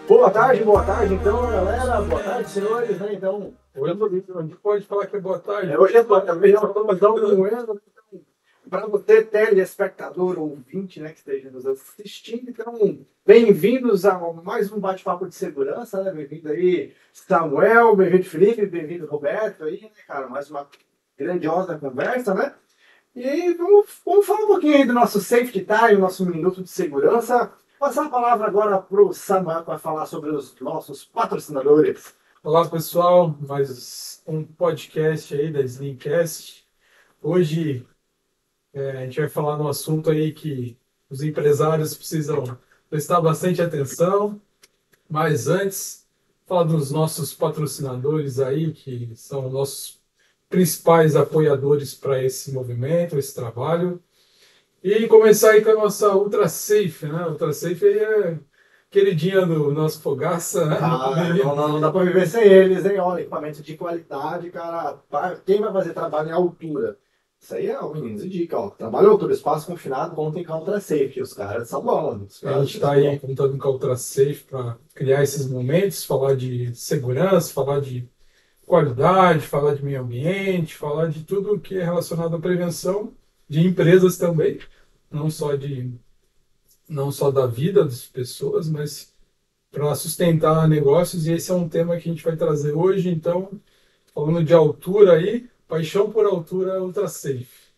Boa tarde, então, galera. Boa tarde, senhores, né? Então, Hoje a gente pode falar que é boa tarde. hoje é boa tarde, nós estamos dando um ano. Para você, telespectador ou ouvinte, né, que esteja nos assistindo, então, bem-vindos a mais um bate-papo de segurança, né? Bem-vindo aí, Samuel, bem-vindo, Felipe, bem-vindo, Roberto, aí, né, cara? Mais uma grandiosa conversa, né? E aí, vamos falar um pouquinho aí do nosso safety time, nosso minuto de segurança. Passar a palavra agora para o Samuel para falar sobre os nossos patrocinadores. Olá, pessoal, mais um podcast aí da Slimcast. Hoje a gente vai falar num assunto aí que os empresários precisam prestar bastante atenção, mas antes, falar dos nossos patrocinadores aí, que são nossos principais apoiadores para esse movimento, esse trabalho. E começar aí com a nossa Ultra Safe, né? Ultra Safe aí é queridinha do nosso Fogaça, né? Não dá para viver sem eles, hein? Olha, equipamento de qualidade, cara. Quem vai fazer trabalho em altura? Isso aí é o menino de dica, ó. Trabalho em altura, espaço confinado, contem com a Ultra Safe. Os caras são bons. A gente está aí contando com a Ultra Safe para criar esses momentos, falar de segurança, falar de qualidade, falar de meio ambiente, falar de tudo que é relacionado à prevenção de empresas também, não só da vida das pessoas, mas para sustentar negócios, e esse é um tema que a gente vai trazer hoje. Então, falando de altura aí, paixão por altura Ultra Safe.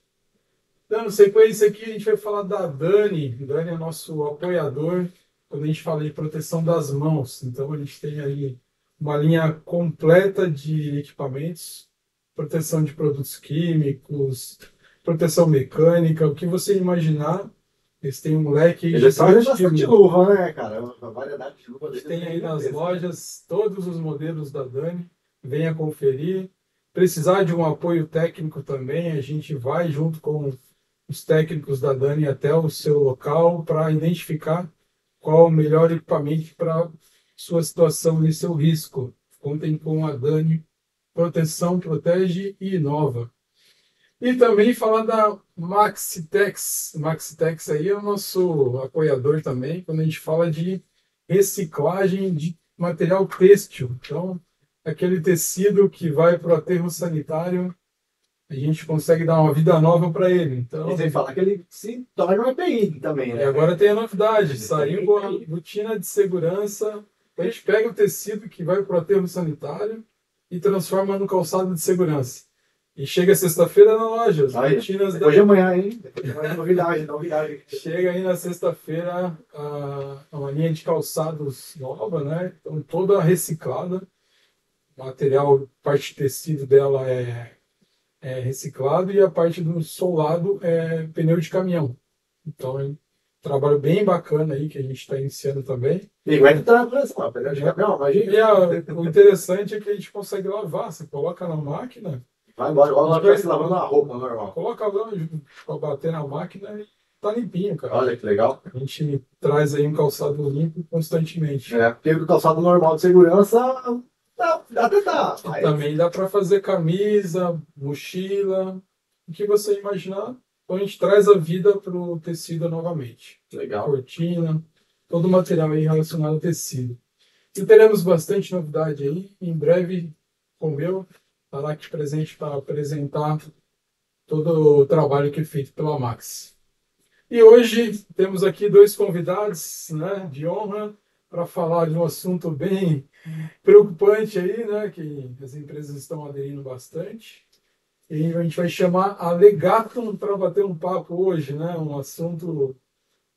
Dando sequência aqui, a gente vai falar da Dani. Dani é nosso apoiador quando a gente fala de proteção das mãos. Então, a gente tem aí uma linha completa de equipamentos, proteção de produtos químicos, proteção mecânica, o que você imaginar. Eles têm um leque Eles fazem bastante luva, né, cara? Uma variedade de luva. A gente tem aí nas lojas todos os modelos da Dani. Venha conferir. Precisar de um apoio técnico também, a gente vai junto com os técnicos da Dani até o seu local para identificar qual o melhor equipamento para sua situação e seu risco. Contem com a Dani. Proteção, protege e inova. E também falar da Maxitex. Maxitex aí é o nosso apoiador também, quando a gente fala de reciclagem de material têxtil. Então, aquele tecido que vai para o aterro sanitário, a gente consegue dar uma vida nova para ele. Então, e sem falar que ele se torna um EPI também, né? E agora tem a novidade, saiu com a rotina de segurança. A gente pega o tecido que vai para o aterro sanitário e transforma no calçado de segurança. E chega sexta-feira na loja. As rotinas depois de amanhã, hein? Depois de amanhã, novidade. Chega aí na sexta-feira uma linha de calçados nova, né? Então, toda reciclada. O material, parte de tecido dela é reciclado e a parte do solado é pneu de caminhão. Então, é um trabalho bem bacana aí que a gente está iniciando também. E aguenta transpar, pneu de caminhão, imagina. E o interessante é que a gente consegue lavar. Você coloca na máquina. Vai embora, igual nós estivesse lavando a roupa normal. Coloca lá para bater na máquina e tá limpinho, cara. Olha que legal. A gente traz aí um calçado limpo constantemente. Porque o calçado normal de segurança até tá. Também dá para fazer camisa, mochila, o que você imaginar. Então a gente traz a vida para o tecido novamente. Legal. Cortina, todo o material aí relacionado ao tecido. E teremos bastante novidade aí. Em breve, com o meu, estará aqui presente para apresentar todo o trabalho que é feito pela Max. E hoje temos aqui dois convidados, né, de honra para falar de um assunto bem preocupante aí, né, que as empresas estão aderindo bastante. E a gente vai chamar a Legatum para bater um papo hoje, né, um assunto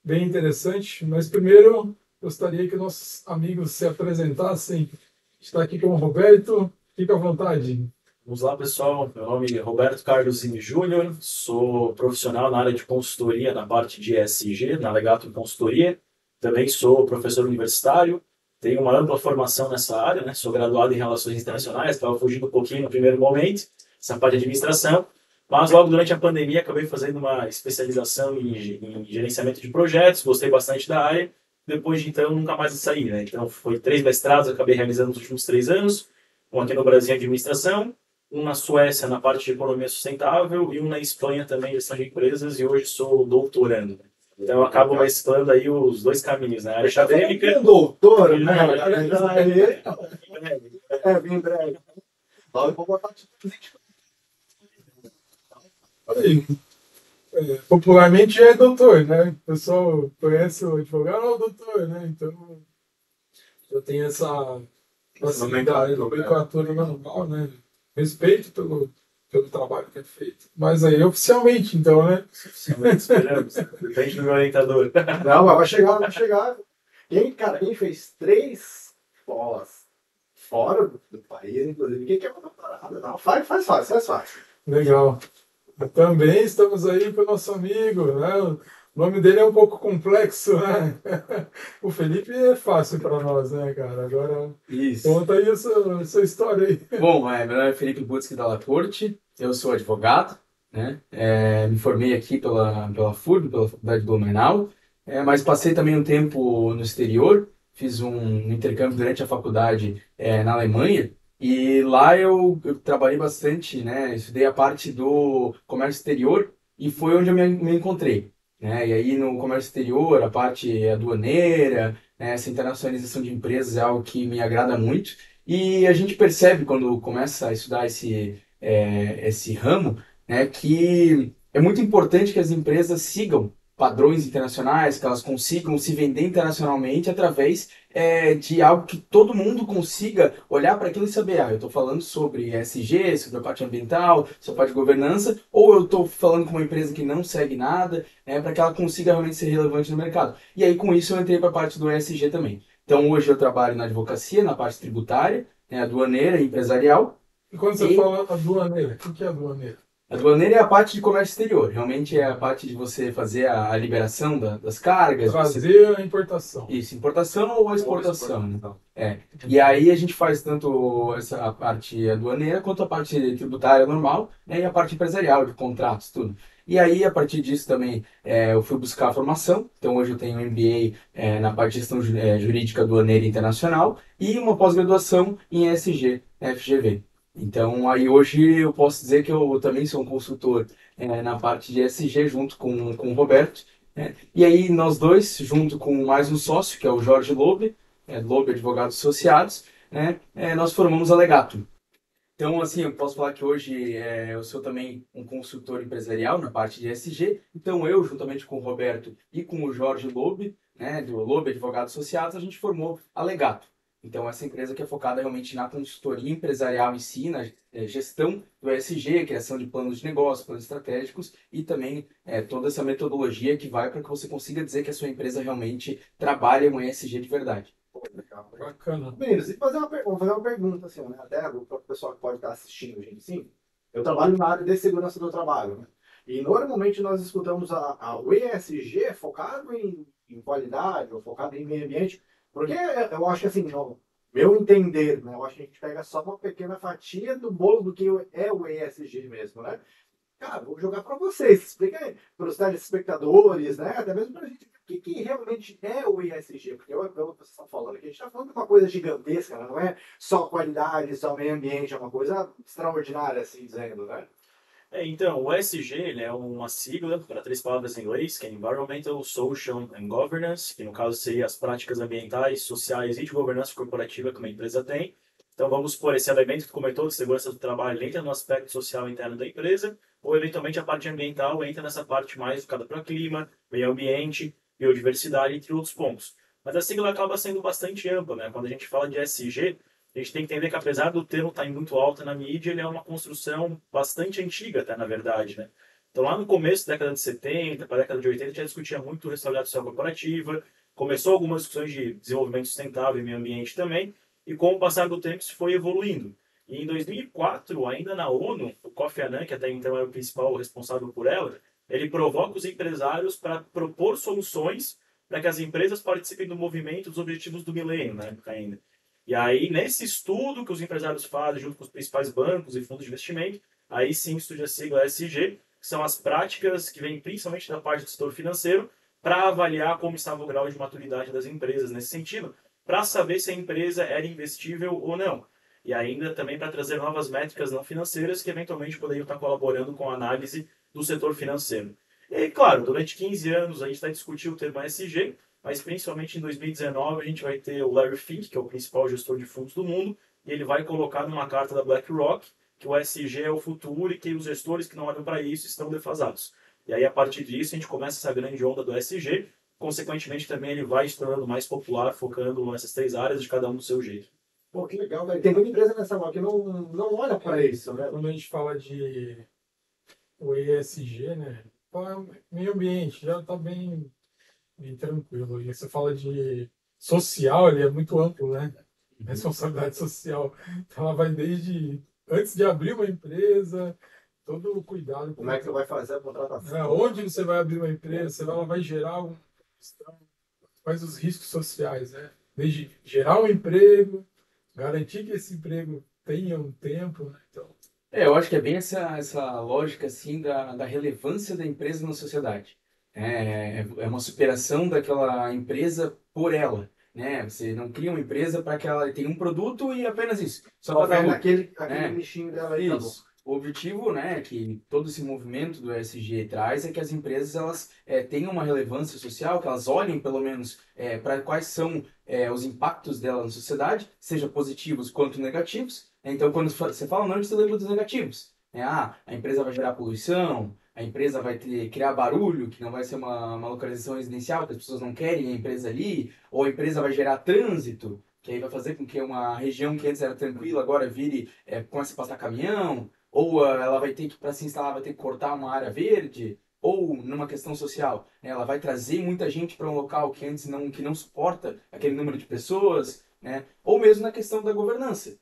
bem interessante. Mas primeiro gostaria que nossos amigos se apresentassem. Está aqui com o Roberto, fica à vontade. Vamos lá, pessoal. Meu nome é Roberto Carlos Zini Júnior, sou profissional na área de consultoria na parte de ESG, na Legatum Consultoria. Também sou professor universitário, tenho uma ampla formação nessa área, né? Sou graduado em Relações Internacionais, estava fugindo um pouquinho no primeiro momento, essa parte de administração, mas logo durante a pandemia acabei fazendo uma especialização em gerenciamento de projetos, gostei bastante da área, depois de então nunca mais saí, né? Então foi 3 mestrados, eu acabei realizando nos últimos 3 anos, um aqui no Brasil em administração, um na Suécia na parte de economia sustentável e um na Espanha também, gestão de empresas, e hoje sou doutorando. Então eu acabo mesclando aí os dois caminhos, né? A área acadêmica... doutor, né? Em breve. Logo eu vou botar Aí, popularmente já é doutor, né? O pessoal conhece o advogado, o doutor, né? Então, eu tenho essa nomenclatura normal, né? Respeito pelo trabalho que é feito. Mas aí, oficialmente, então, né? Esperamos. Depende do meu orientador. Não, mas vai chegar, vai chegar. Quem fez 3 pós fora do país, inclusive, quem quer uma doutorado? Não, faz fácil. Legal. Também estamos aí com o nosso amigo, né? O nome dele é um pouco complexo, né? O Felipe é fácil para nós, né, cara? Agora, Isso. conta aí essa história aí. Bom, meu nome é Felipe Butzki Dalla Corte, eu sou advogado, né? Me formei aqui pela FURB, pela Faculdade de Blumenau, mas passei também um tempo no exterior, fiz um intercâmbio durante a faculdade na Alemanha, e lá eu trabalhei bastante, né? Estudei a parte do comércio exterior e foi onde eu me encontrei, né? E aí no comércio exterior, a parte aduaneira, né, essa internacionalização de empresas é algo que me agrada muito. E a gente percebe quando começa a estudar esse ramo, né, que é muito importante que as empresas sigam padrões internacionais, que elas consigam se vender internacionalmente através de algo que todo mundo consiga olhar para aquilo e saber, eu estou falando sobre ESG, sobre a parte ambiental, sobre a parte de governança, ou eu estou falando com uma empresa que não segue nada, para que ela consiga realmente ser relevante no mercado. E aí com isso eu entrei para a parte do ESG também. Então hoje eu trabalho na advocacia, na parte tributária, aduaneira e empresarial. E quando você fala aduaneira, o que é aduaneira? A aduaneira é a parte de comércio exterior, realmente é a parte de você fazer a liberação das cargas. Trazer a importação. Isso, importação ou exportação. Então. E aí a gente faz tanto a parte aduaneira quanto a parte tributária normal, né, e a parte empresarial, de contratos, tudo. E aí, a partir disso também, eu fui buscar a formação. Então, hoje eu tenho um MBA na parte de gestão jurídica aduaneira internacional e uma pós-graduação em ESG, FGV. Então, aí hoje eu posso dizer que eu também sou um consultor na parte de ESG junto com o Roberto. E aí nós dois, junto com mais um sócio, que é o Jorge Lobe, Lobe Advogados Associados, né, nós formamos a Legatum. Então, assim, eu posso falar que hoje eu sou também um consultor empresarial na parte de ESG. Então, eu, juntamente com o Roberto e com o Jorge Lobe, né, do Lobe Advogados Associados, a gente formou a Legato. Então, essa empresa que é focada realmente na consultoria empresarial em si, na gestão do ESG, criação de planos de negócio, planos estratégicos e também toda essa metodologia que vai para que você consiga dizer que a sua empresa realmente trabalha um ESG de verdade. Legal. Bacana. Meninos, e vou fazer uma pergunta, assim, né? Até o pessoal que pode estar assistindo, gente, sim. Eu trabalho na área de segurança do trabalho, né? E normalmente nós escutamos o ESG focado em qualidade ou focado em meio ambiente, porque eu acho que, assim, no meu entender, né? Eu acho que a gente pega só uma pequena fatia do bolo do que é o ESG mesmo, né? Cara, vou jogar para vocês. Explica aí para os telespectadores, né? Até mesmo para a gente o que realmente é o ESG. Porque pelo que vocês estão falando aqui, a gente está falando de uma coisa gigantesca, né? Não é só qualidade, só meio ambiente, é uma coisa extraordinária, assim dizendo, né? Então, o ESG ele é uma sigla para 3 palavras em inglês, que é Environmental, Social and Governance, que no caso seria as práticas ambientais, sociais e de governança corporativa que uma empresa tem. Então, vamos por esse elemento que comentou de segurança do trabalho entra no aspecto social interno da empresa, ou eventualmente a parte ambiental entra nessa parte mais focada para clima, meio ambiente, biodiversidade, entre outros pontos. Mas a sigla acaba sendo bastante ampla, né? Quando a gente fala de ESG, a gente tem que entender que apesar do termo estar muito alto na mídia, ele é uma construção bastante antiga até, na verdade, né? Então lá no começo da década de 70, para a década de 80, já discutia muito responsabilidade social corporativa, começou algumas discussões de desenvolvimento sustentável e meio ambiente também, e com o passar do tempo isso foi evoluindo. E em 2004, ainda na ONU, o Kofi Annan, que até então era o principal responsável por ela, ele provoca os empresários para propor soluções para que as empresas participem do movimento dos objetivos do milênio, na época ainda. E aí, nesse estudo que os empresários fazem junto com os principais bancos e fundos de investimento, aí sim estuda a sigla ESG, que são as práticas que vêm principalmente da parte do setor financeiro, para avaliar como estava o grau de maturidade das empresas nesse sentido, para saber se a empresa era investível ou não. e ainda também para trazer novas métricas não financeiras que eventualmente poderiam estar colaborando com a análise do setor financeiro. E, claro, durante 15 anos a gente está discutindo o termo ESG, mas principalmente em 2019 a gente vai ter o Larry Fink, que é o principal gestor de fundos do mundo, e ele vai colocar numa carta da BlackRock que o ESG é o futuro e que os gestores que não olham para isso estão defasados. E aí, a partir disso, a gente começa essa grande onda do ESG. Consequentemente, também ele vai se tornando mais popular, focando nessas 3 áreas de cada um do seu jeito. Pô, que legal, velho. Tem muita empresa nessa mão que não olha para isso, né? Quando a gente fala de o ESG, né? Meio ambiente, já está bem tranquilo. E você fala de social, ele é muito amplo, né? Responsabilidade social. Então ela vai desde antes de abrir uma empresa, todo o cuidado. Como é que você vai fazer a contratação? Onde você vai abrir uma empresa, ela vai gerar uma questão, quais os riscos sociais, né? Desde gerar um emprego, garantir que esse emprego tenha um tempo, né? Então, Eu acho que é bem essa lógica assim da relevância da empresa na sociedade. É uma superação daquela empresa por ela, né? Você não cria uma empresa para que ela tenha um produto e apenas isso, só para dar lucro. Aquele nichinho dela aí, Isso. O objetivo, né, que todo esse movimento do ESG traz é que as empresas elas tenham uma relevância social, que elas olhem pelo menos para quais são os impactos dela na sociedade, seja positivos quanto negativos. Então, quando você fala, não, você lembra dos negativos. A empresa vai gerar poluição, a empresa vai criar barulho, que não vai ser uma localização residencial, que as pessoas não querem a empresa ali, ou a empresa vai gerar trânsito, que aí vai fazer com que uma região que antes era tranquila agora vire, comece a passar caminhão, ou ela vai ter que, para se instalar, vai ter que cortar uma área verde, ou numa questão social, né, ela vai trazer muita gente para um local que antes que não suporta aquele número de pessoas, né, ou mesmo na questão da governança.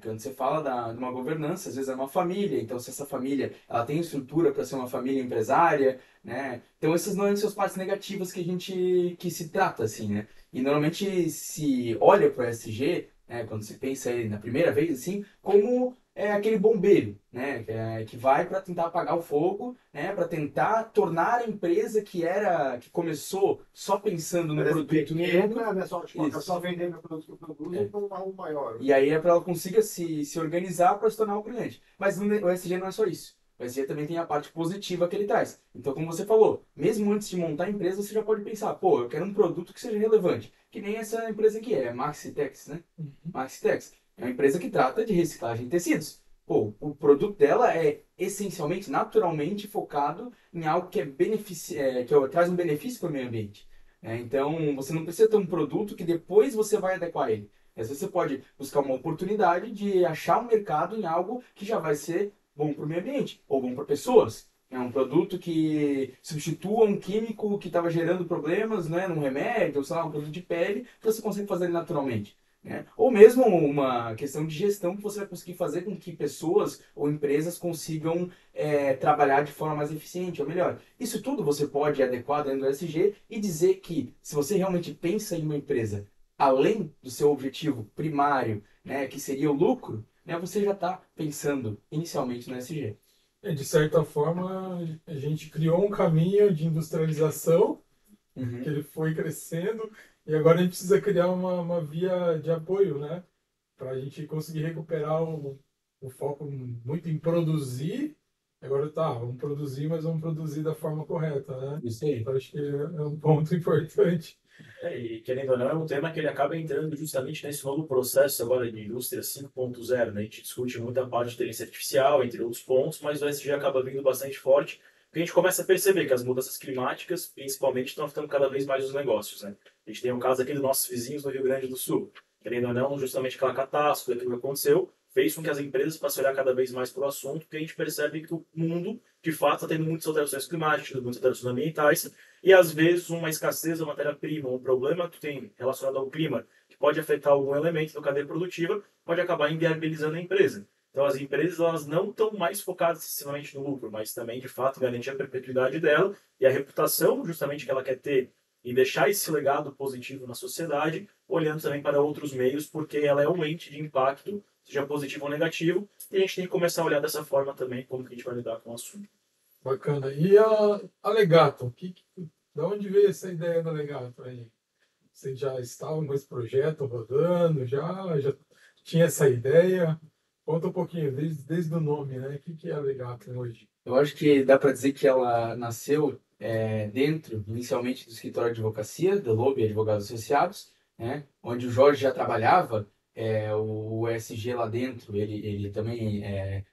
Quando você fala de uma governança, às vezes é uma família, então se essa família ela tem estrutura para ser uma família empresária, né, então essas não são as partes negativas que se trata, assim, né, e normalmente se olha para o ESG, né, quando se pensa ele na primeira vez, assim, como aquele bombeiro, né, que vai para tentar apagar o fogo, né, para tentar tornar a empresa que começou só pensando no produto mesmo, não é só, tipo, é só vender meu produto que eu produzo para algo maior. e aí é para ela consiga se organizar para se tornar um cliente. Mas o ESG não é só isso. O ESG também tem a parte positiva que ele traz. Então, como você falou, mesmo antes de montar a empresa, você já pode pensar, pô, eu quero um produto que seja relevante. Que nem essa empresa aqui é Maxitex, né? Maxitex é uma empresa que trata de reciclagem de tecidos. Pô, o produto dela é essencialmente, naturalmente focado em algo que traz um benefício para o meio ambiente. Então, você não precisa ter um produto que depois você vai adequar ele. Às vezes você pode buscar uma oportunidade de achar um mercado em algo que já vai ser bom para o meio ambiente ou bom para pessoas. É um produto que substitua um químico que estava gerando problemas, né, num remédio, ou sei lá, um produto de pele, que você consegue fazer ele naturalmente. Né? Ou mesmo uma questão de gestão que você vai conseguir fazer com que pessoas ou empresas consigam trabalhar de forma mais eficiente ou melhor. Isso tudo você pode adequar dentro do ESG e dizer que se você realmente pensa em uma empresa além do seu objetivo primário, né, que seria o lucro, né, você já está pensando inicialmente no ESG. de certa forma, a gente criou um caminho de industrialização que ele foi crescendo e agora a gente precisa criar uma via de apoio, né? Para a gente conseguir recuperar o foco muito em produzir. Agora tá, vamos produzir, mas vamos produzir da forma correta, né? Isso aí. Então, acho que é um ponto importante. E querendo ou não, é um tema que ele acaba entrando justamente nesse novo processo agora de indústria 5.0, né? A gente discute muito a parte de inteligência artificial, entre outros pontos, mas o ESG acaba vindo bastante forte, porque a gente começa a perceber que as mudanças climáticas, principalmente, estão afetando cada vez mais os negócios, né? A gente tem um caso aqui dos nossos vizinhos no Rio Grande do Sul. Querendo ou não, justamente aquela catástrofe, aquilo que aconteceu, fez com que as empresas passem a olhar cada vez mais para o assunto, porque a gente percebe que o mundo, de fato, está tendo muitas alterações climáticas, muitas alterações ambientais, e às vezes uma escassez da matéria-prima, um problema que tu tem relacionado ao clima, que pode afetar algum elemento da cadeia produtiva, pode acabar inviabilizando a empresa. Então as empresas elas não estão mais focadas excessivamente no lucro, mas também de fato garantir a perpetuidade dela e a reputação justamente que ela quer ter e deixar esse legado positivo na sociedade, olhando também para outros meios, porque ela é um ente de impacto, seja positivo ou negativo, e a gente tem que começar a olhar dessa forma também como que a gente vai lidar com o assunto. Bacana. E a Legato? Da onde veio essa ideia da Legato aí? Vocês já estavam com esse projeto rodando? Já tinha essa ideia? Conta um pouquinho, desde o nome, né? O que é a Legatum hoje? Eu acho que dá para dizer que ela nasceu dentro, inicialmente, do escritório de advocacia, da Lobe Advogados Associados, né? Onde o Jorge já trabalhava, o ESG lá dentro, ele também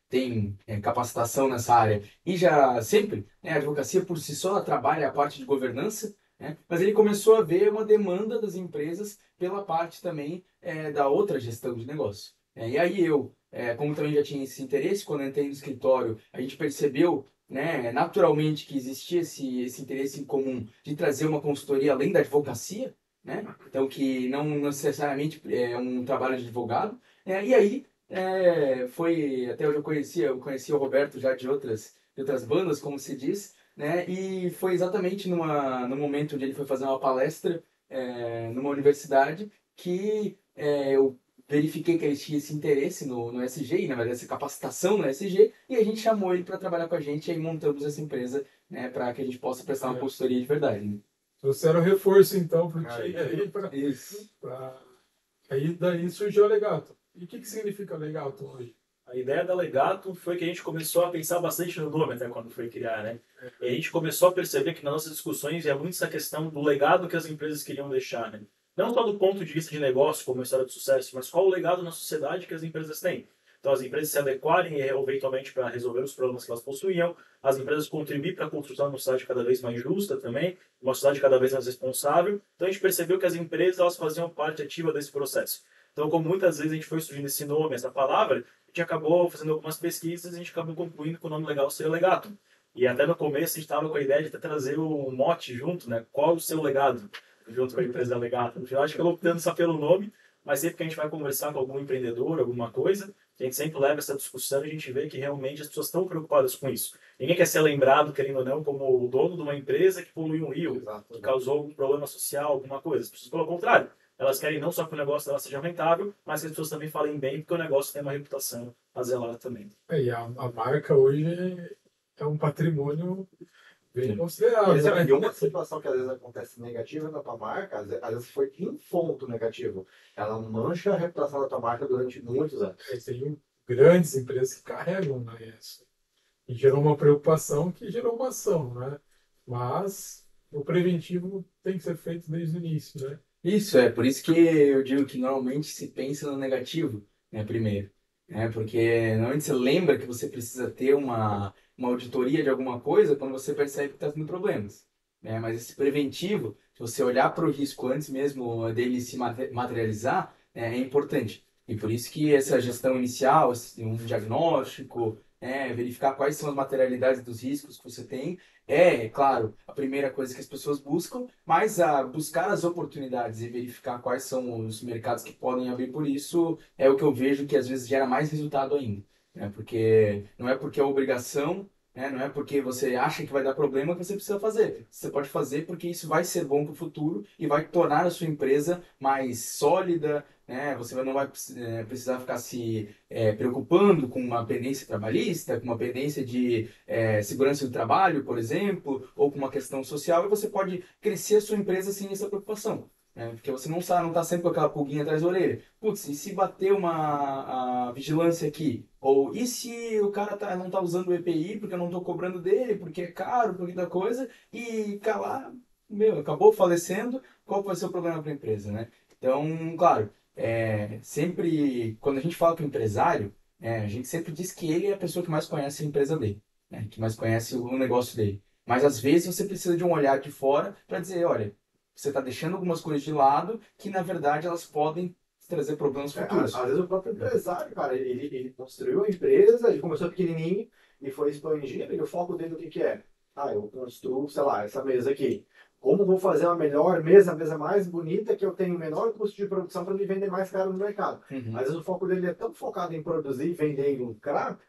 tem capacitação nessa área. E já sempre, né, a advocacia por si só ela trabalha a parte de governança, né? Mas ele começou a ver uma demanda das empresas pela parte também da outra gestão de negócio. E aí como também já tinha esse interesse, quando eu entrei no escritório, a gente percebeu, né, naturalmente que existia esse interesse em comum de trazer uma consultoria além da advocacia, né? Então, que não necessariamente é um trabalho de advogado. E aí, foi até onde eu conhecia o Roberto já de outras bandas, como se diz, né? E foi exatamente no momento onde ele foi fazer uma palestra numa universidade que eu verifiquei que ele tinha esse interesse no SG, e na verdade essa capacitação no SG, e a gente chamou ele para trabalhar com a gente e aí montamos essa empresa, né, para que a gente possa prestar uma consultoria de verdade. Né? Trouxeram reforço, então, para o time aí, Isso. aí daí surgiu a Legatum. E o que significa Legatum hoje? A ideia da Legatum foi que a gente começou a pensar bastante no nome até quando foi criar, né? E a gente começou a perceber que nas nossas discussões ia muito essa questão do legado que as empresas queriam deixar, né? Não só do ponto de vista de negócio, como história de sucesso, mas qual o legado na sociedade que as empresas têm. Então, as empresas se adequarem eventualmente para resolver os problemas que elas possuíam, as empresas contribuírem para a construção de uma sociedade cada vez mais justa também, uma sociedade cada vez mais responsável. Então, a gente percebeu que as empresas elas faziam parte ativa desse processo. Então, como muitas vezes a gente foi surgindo esse nome, essa palavra, a gente acabou fazendo algumas pesquisas e a gente acabou concluindo que o nome legal seria Legatum. E até no começo a gente estava com a ideia de até trazer o mote junto, né? Qual o seu legado? Junto com a empresa da Legatum. No final, acho que eu optando só pelo nome, mas sempre que a gente vai conversar com algum empreendedor, alguma coisa, a gente sempre leva essa discussão e a gente vê que realmente as pessoas estão preocupadas com isso. Ninguém quer ser lembrado, querendo ou não, como o dono de uma empresa que poluiu um rio, que causou algum problema social, alguma coisa. As pessoas, pelo contrário, elas querem não só que o negócio dela seja rentável, mas que as pessoas também falem bem, porque o negócio tem uma reputação a zelar também. E a marca hoje é um patrimônio bem considerável. E uma situação que às vezes acontece negativa na tua marca, às vezes foi em ponto negativo. Ela mancha a reputação da tua marca durante muitos anos. Tem grandes empresas que carregam, né, isso. E gerou uma preocupação que gerou uma ação, né? Mas o preventivo tem que ser feito desde o início, né? Isso, por isso que eu digo que normalmente se pensa no negativo, né, primeiro. Né, porque normalmente você lembra que você precisa ter uma auditoria de alguma coisa quando você percebe que está tendo problemas. Né? Mas esse preventivo, se você olhar para o risco antes mesmo dele se materializar, é importante. E por isso que essa gestão inicial, um diagnóstico, verificar quais são as materialidades dos riscos que você tem, claro, a primeira coisa que as pessoas buscam, mas a buscar as oportunidades e verificar quais são os mercados que podem abrir por isso é o que eu vejo que às vezes gera mais resultado ainda. Né? Porque não é porque é obrigação, né? Não é porque você acha que vai dar problema que você precisa fazer. Você pode fazer porque isso vai ser bom para o futuro e vai tornar a sua empresa mais sólida, né? Você não vai precisar ficar se preocupando com uma pendência trabalhista, com uma pendência de segurança do trabalho, por exemplo, ou com uma questão social, e você pode crescer a sua empresa sem essa preocupação. Né? Porque você não está sempre com aquela pulguinha atrás da orelha. Putz, e se bater a vigilância aqui? Ou e se o cara não está usando o EPI porque eu não estou cobrando dele, porque é caro, porque da coisa, e lá, acabou falecendo, qual vai ser o problema para a empresa, né? Então, claro, sempre, quando a gente fala com o empresário, a gente sempre diz que ele é a pessoa que mais conhece a empresa dele, né? Que mais conhece o negócio dele. Mas às vezes você precisa de um olhar de fora para dizer, olha, você está deixando algumas coisas de lado que na verdade elas podem trazer problemas futuros. Às vezes o próprio empresário, cara, ele construiu a empresa, ele começou pequenininho e foi expandindo, e o foco dele o que que é? Eu construo, sei lá, essa mesa aqui. Como vou fazer uma melhor mesa, a mesa mais bonita, que eu tenho menor custo de produção para me vender mais caro no mercado. Às vezes o foco dele é tão focado em produzir, vender e lucrar,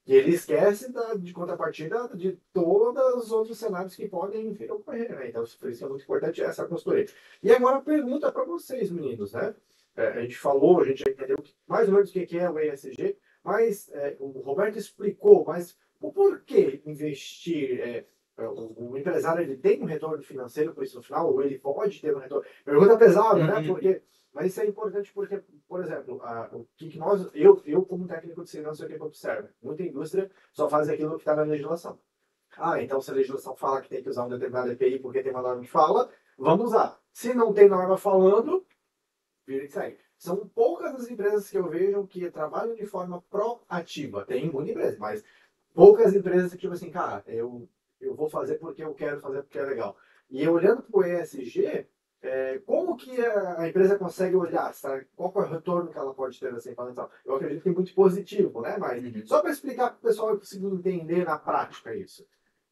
que ele esquece de contrapartida de todos os outros cenários que podem vir a ocorrer, né? Então, por isso é muito importante essa consultoria. E agora a pergunta para vocês, meninos, né? A gente falou, a gente já entendeu mais ou menos o que é o ESG, mas o Roberto explicou, mas o porquê investir? O empresário ele tem um retorno financeiro por isso no final, ou ele pode ter um retorno? Pergunta pesada, né? Porque, mas isso é importante porque por exemplo, o que nós, eu como técnico de segurança, o que eu observo? Muita indústria só faz aquilo que está na legislação. Então se a legislação fala que tem que usar um determinado EPI porque tem uma norma que fala, vamos usar. Se não tem norma falando, vira que segue. São poucas as empresas que eu vejo que trabalham de forma proativa. Tem muita empresa, mas poucas empresas que, tipo assim, cara, eu vou fazer porque eu quero fazer porque é legal. E eu olhando para o ESG, como que a empresa consegue olhar? Sabe? Qual que é o retorno que ela pode ter nessa implantação? Eu acredito que é muito positivo, né? Mas só para explicar para o pessoal, eu consigo entender na prática isso.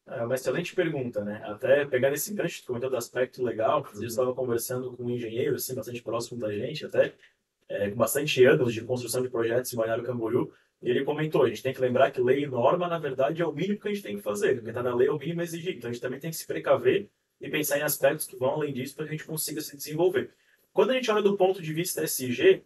É uma excelente pergunta, né? Até pegar esse gancho, tu comentou do aspecto legal, eu estava conversando com um engenheiro, assim, bastante próximo da gente, até, com bastante anos de construção de projetos em Balneário Camboriú, e ele comentou, a gente tem que lembrar que lei e norma, na verdade, é o mínimo que a gente tem que fazer, porque está na lei é o mínimo exigido, então a gente também tem que se precaver e pensar em aspectos que vão além disso para que a gente consiga se desenvolver. Quando a gente olha do ponto de vista SG,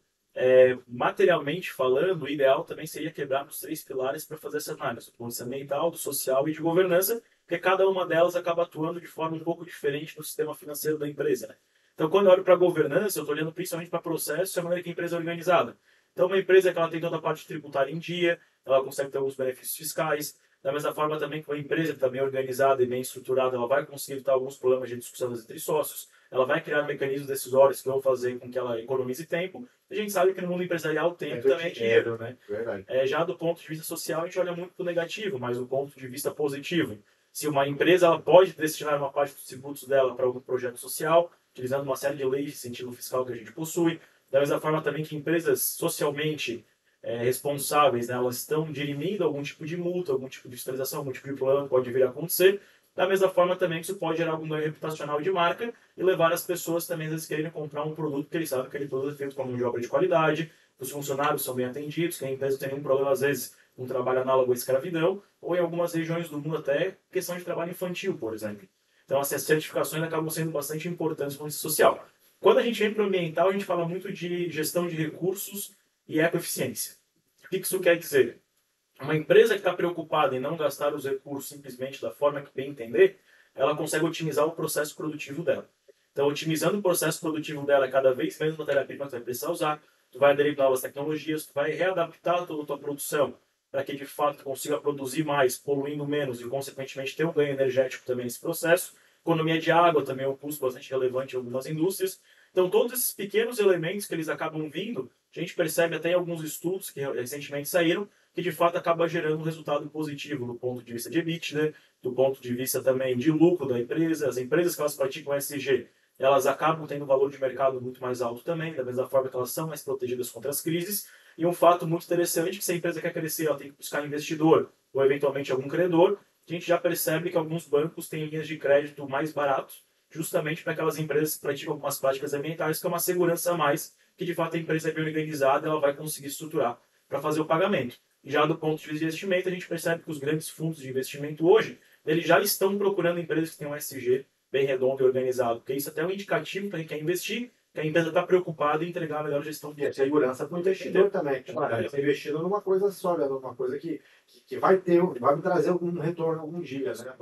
materialmente falando, o ideal também seria quebrar os 3 pilares para fazer essa análise, do ponto de vista ambiental, do social e de governança, porque cada uma delas acaba atuando de forma um pouco diferente no sistema financeiro da empresa, né? Então, quando eu olho para a governança, eu estou olhando principalmente para processo e a maneira que a empresa é organizada. Então, uma empresa que ela tem toda a parte tributária em dia, ela consegue ter alguns benefícios fiscais. Da mesma forma também que uma empresa que está bem organizada e bem estruturada, ela vai conseguir evitar alguns problemas de discussão entre sócios. Ela vai criar mecanismos decisórios que vão fazer com que ela economize tempo. A gente sabe que no mundo empresarial o tempo também é dinheiro, né? Verdade. Já do ponto de vista social, a gente olha muito para o negativo, mas do ponto de vista positivo. Se uma empresa ela pode destinar uma parte dos tributos dela para algum projeto social, utilizando uma série de leis de incentivo fiscal que a gente possui. Da mesma forma também que empresas socialmente responsáveis, né, elas estão dirimindo algum tipo de multa, algum tipo de fiscalização, algum tipo de problema que pode vir a acontecer. Da mesma forma também que isso pode gerar algum ganho reputacional de marca e levar as pessoas também às vezes quererem comprar um produto que eles sabem que aquele produto é feito com mão de obra de qualidade, os funcionários são bem atendidos, que a empresa tem nenhum problema às vezes com trabalho análogo à escravidão, ou em algumas regiões do mundo até questão de trabalho infantil, por exemplo. Então, essas certificações acabam sendo bastante importantes para o social. Quando a gente vem para o ambiental, a gente fala muito de gestão de recursos e ecoeficiência. O que isso quer dizer? Uma empresa que está preocupada em não gastar os recursos simplesmente da forma que bem entender, ela consegue otimizar o processo produtivo dela. Então, otimizando o processo produtivo dela, cada vez menos matéria-prima que você vai precisar usar, tu vai aderir novas tecnologias, tu vai readaptar toda a tua produção para que de fato consiga produzir mais, poluindo menos e consequentemente ter um ganho energético também nesse processo. Economia de água também é um custo bastante relevante em algumas indústrias. Então todos esses pequenos elementos que eles acabam vindo, a gente percebe até em alguns estudos que recentemente saíram, que de fato acaba gerando um resultado positivo do ponto de vista de EBITDA, do ponto de vista também de lucro da empresa. As empresas que elas praticam ESG, elas acabam tendo um valor de mercado muito mais alto também, da mesma forma que elas são mais protegidas contra as crises. E um fato muito interessante é que se a empresa quer crescer, ela tem que buscar investidor ou eventualmente algum credor. A gente já percebe que alguns bancos têm linhas de crédito mais baratos, justamente para aquelas empresas que praticam algumas práticas ambientais, que é uma segurança a mais, que de fato a empresa é bem organizada, ela vai conseguir estruturar para fazer o pagamento. E já do ponto de vista de investimento, a gente percebe que os grandes fundos de investimento hoje, eles já estão procurando empresas que tenham um SG bem redondo e organizado, porque isso até é um indicativo para quem quer investir, que a empresa está preocupada em entregar a melhor gestão de Segurança para o investidor também. Ele está investindo numa coisa sólida, numa coisa que vai me trazer algum retorno algum dia. Né?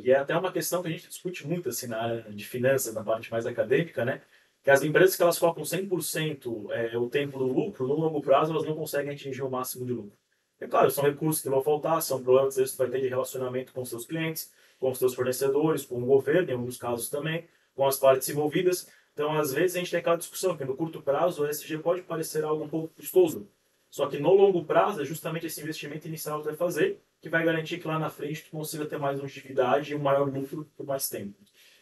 E é até uma questão que a gente discute muito assim, na área de finanças, na parte mais acadêmica, né? Que as empresas que elas focam 100% o tempo do lucro, no longo prazo, elas não conseguem atingir o máximo de lucro. É claro, são recursos que vão faltar, são problemas que você vai ter de relacionamento com os seus clientes, com os seus fornecedores, com o governo, em alguns casos também, com as partes envolvidas. Então, às vezes, a gente tem aquela discussão que no curto prazo o ESG pode parecer algo um pouco custoso. Só que no longo prazo é justamente esse investimento inicial que vai fazer que vai garantir que lá na frente tu consiga ter mais longevidade e um maior lucro por mais tempo.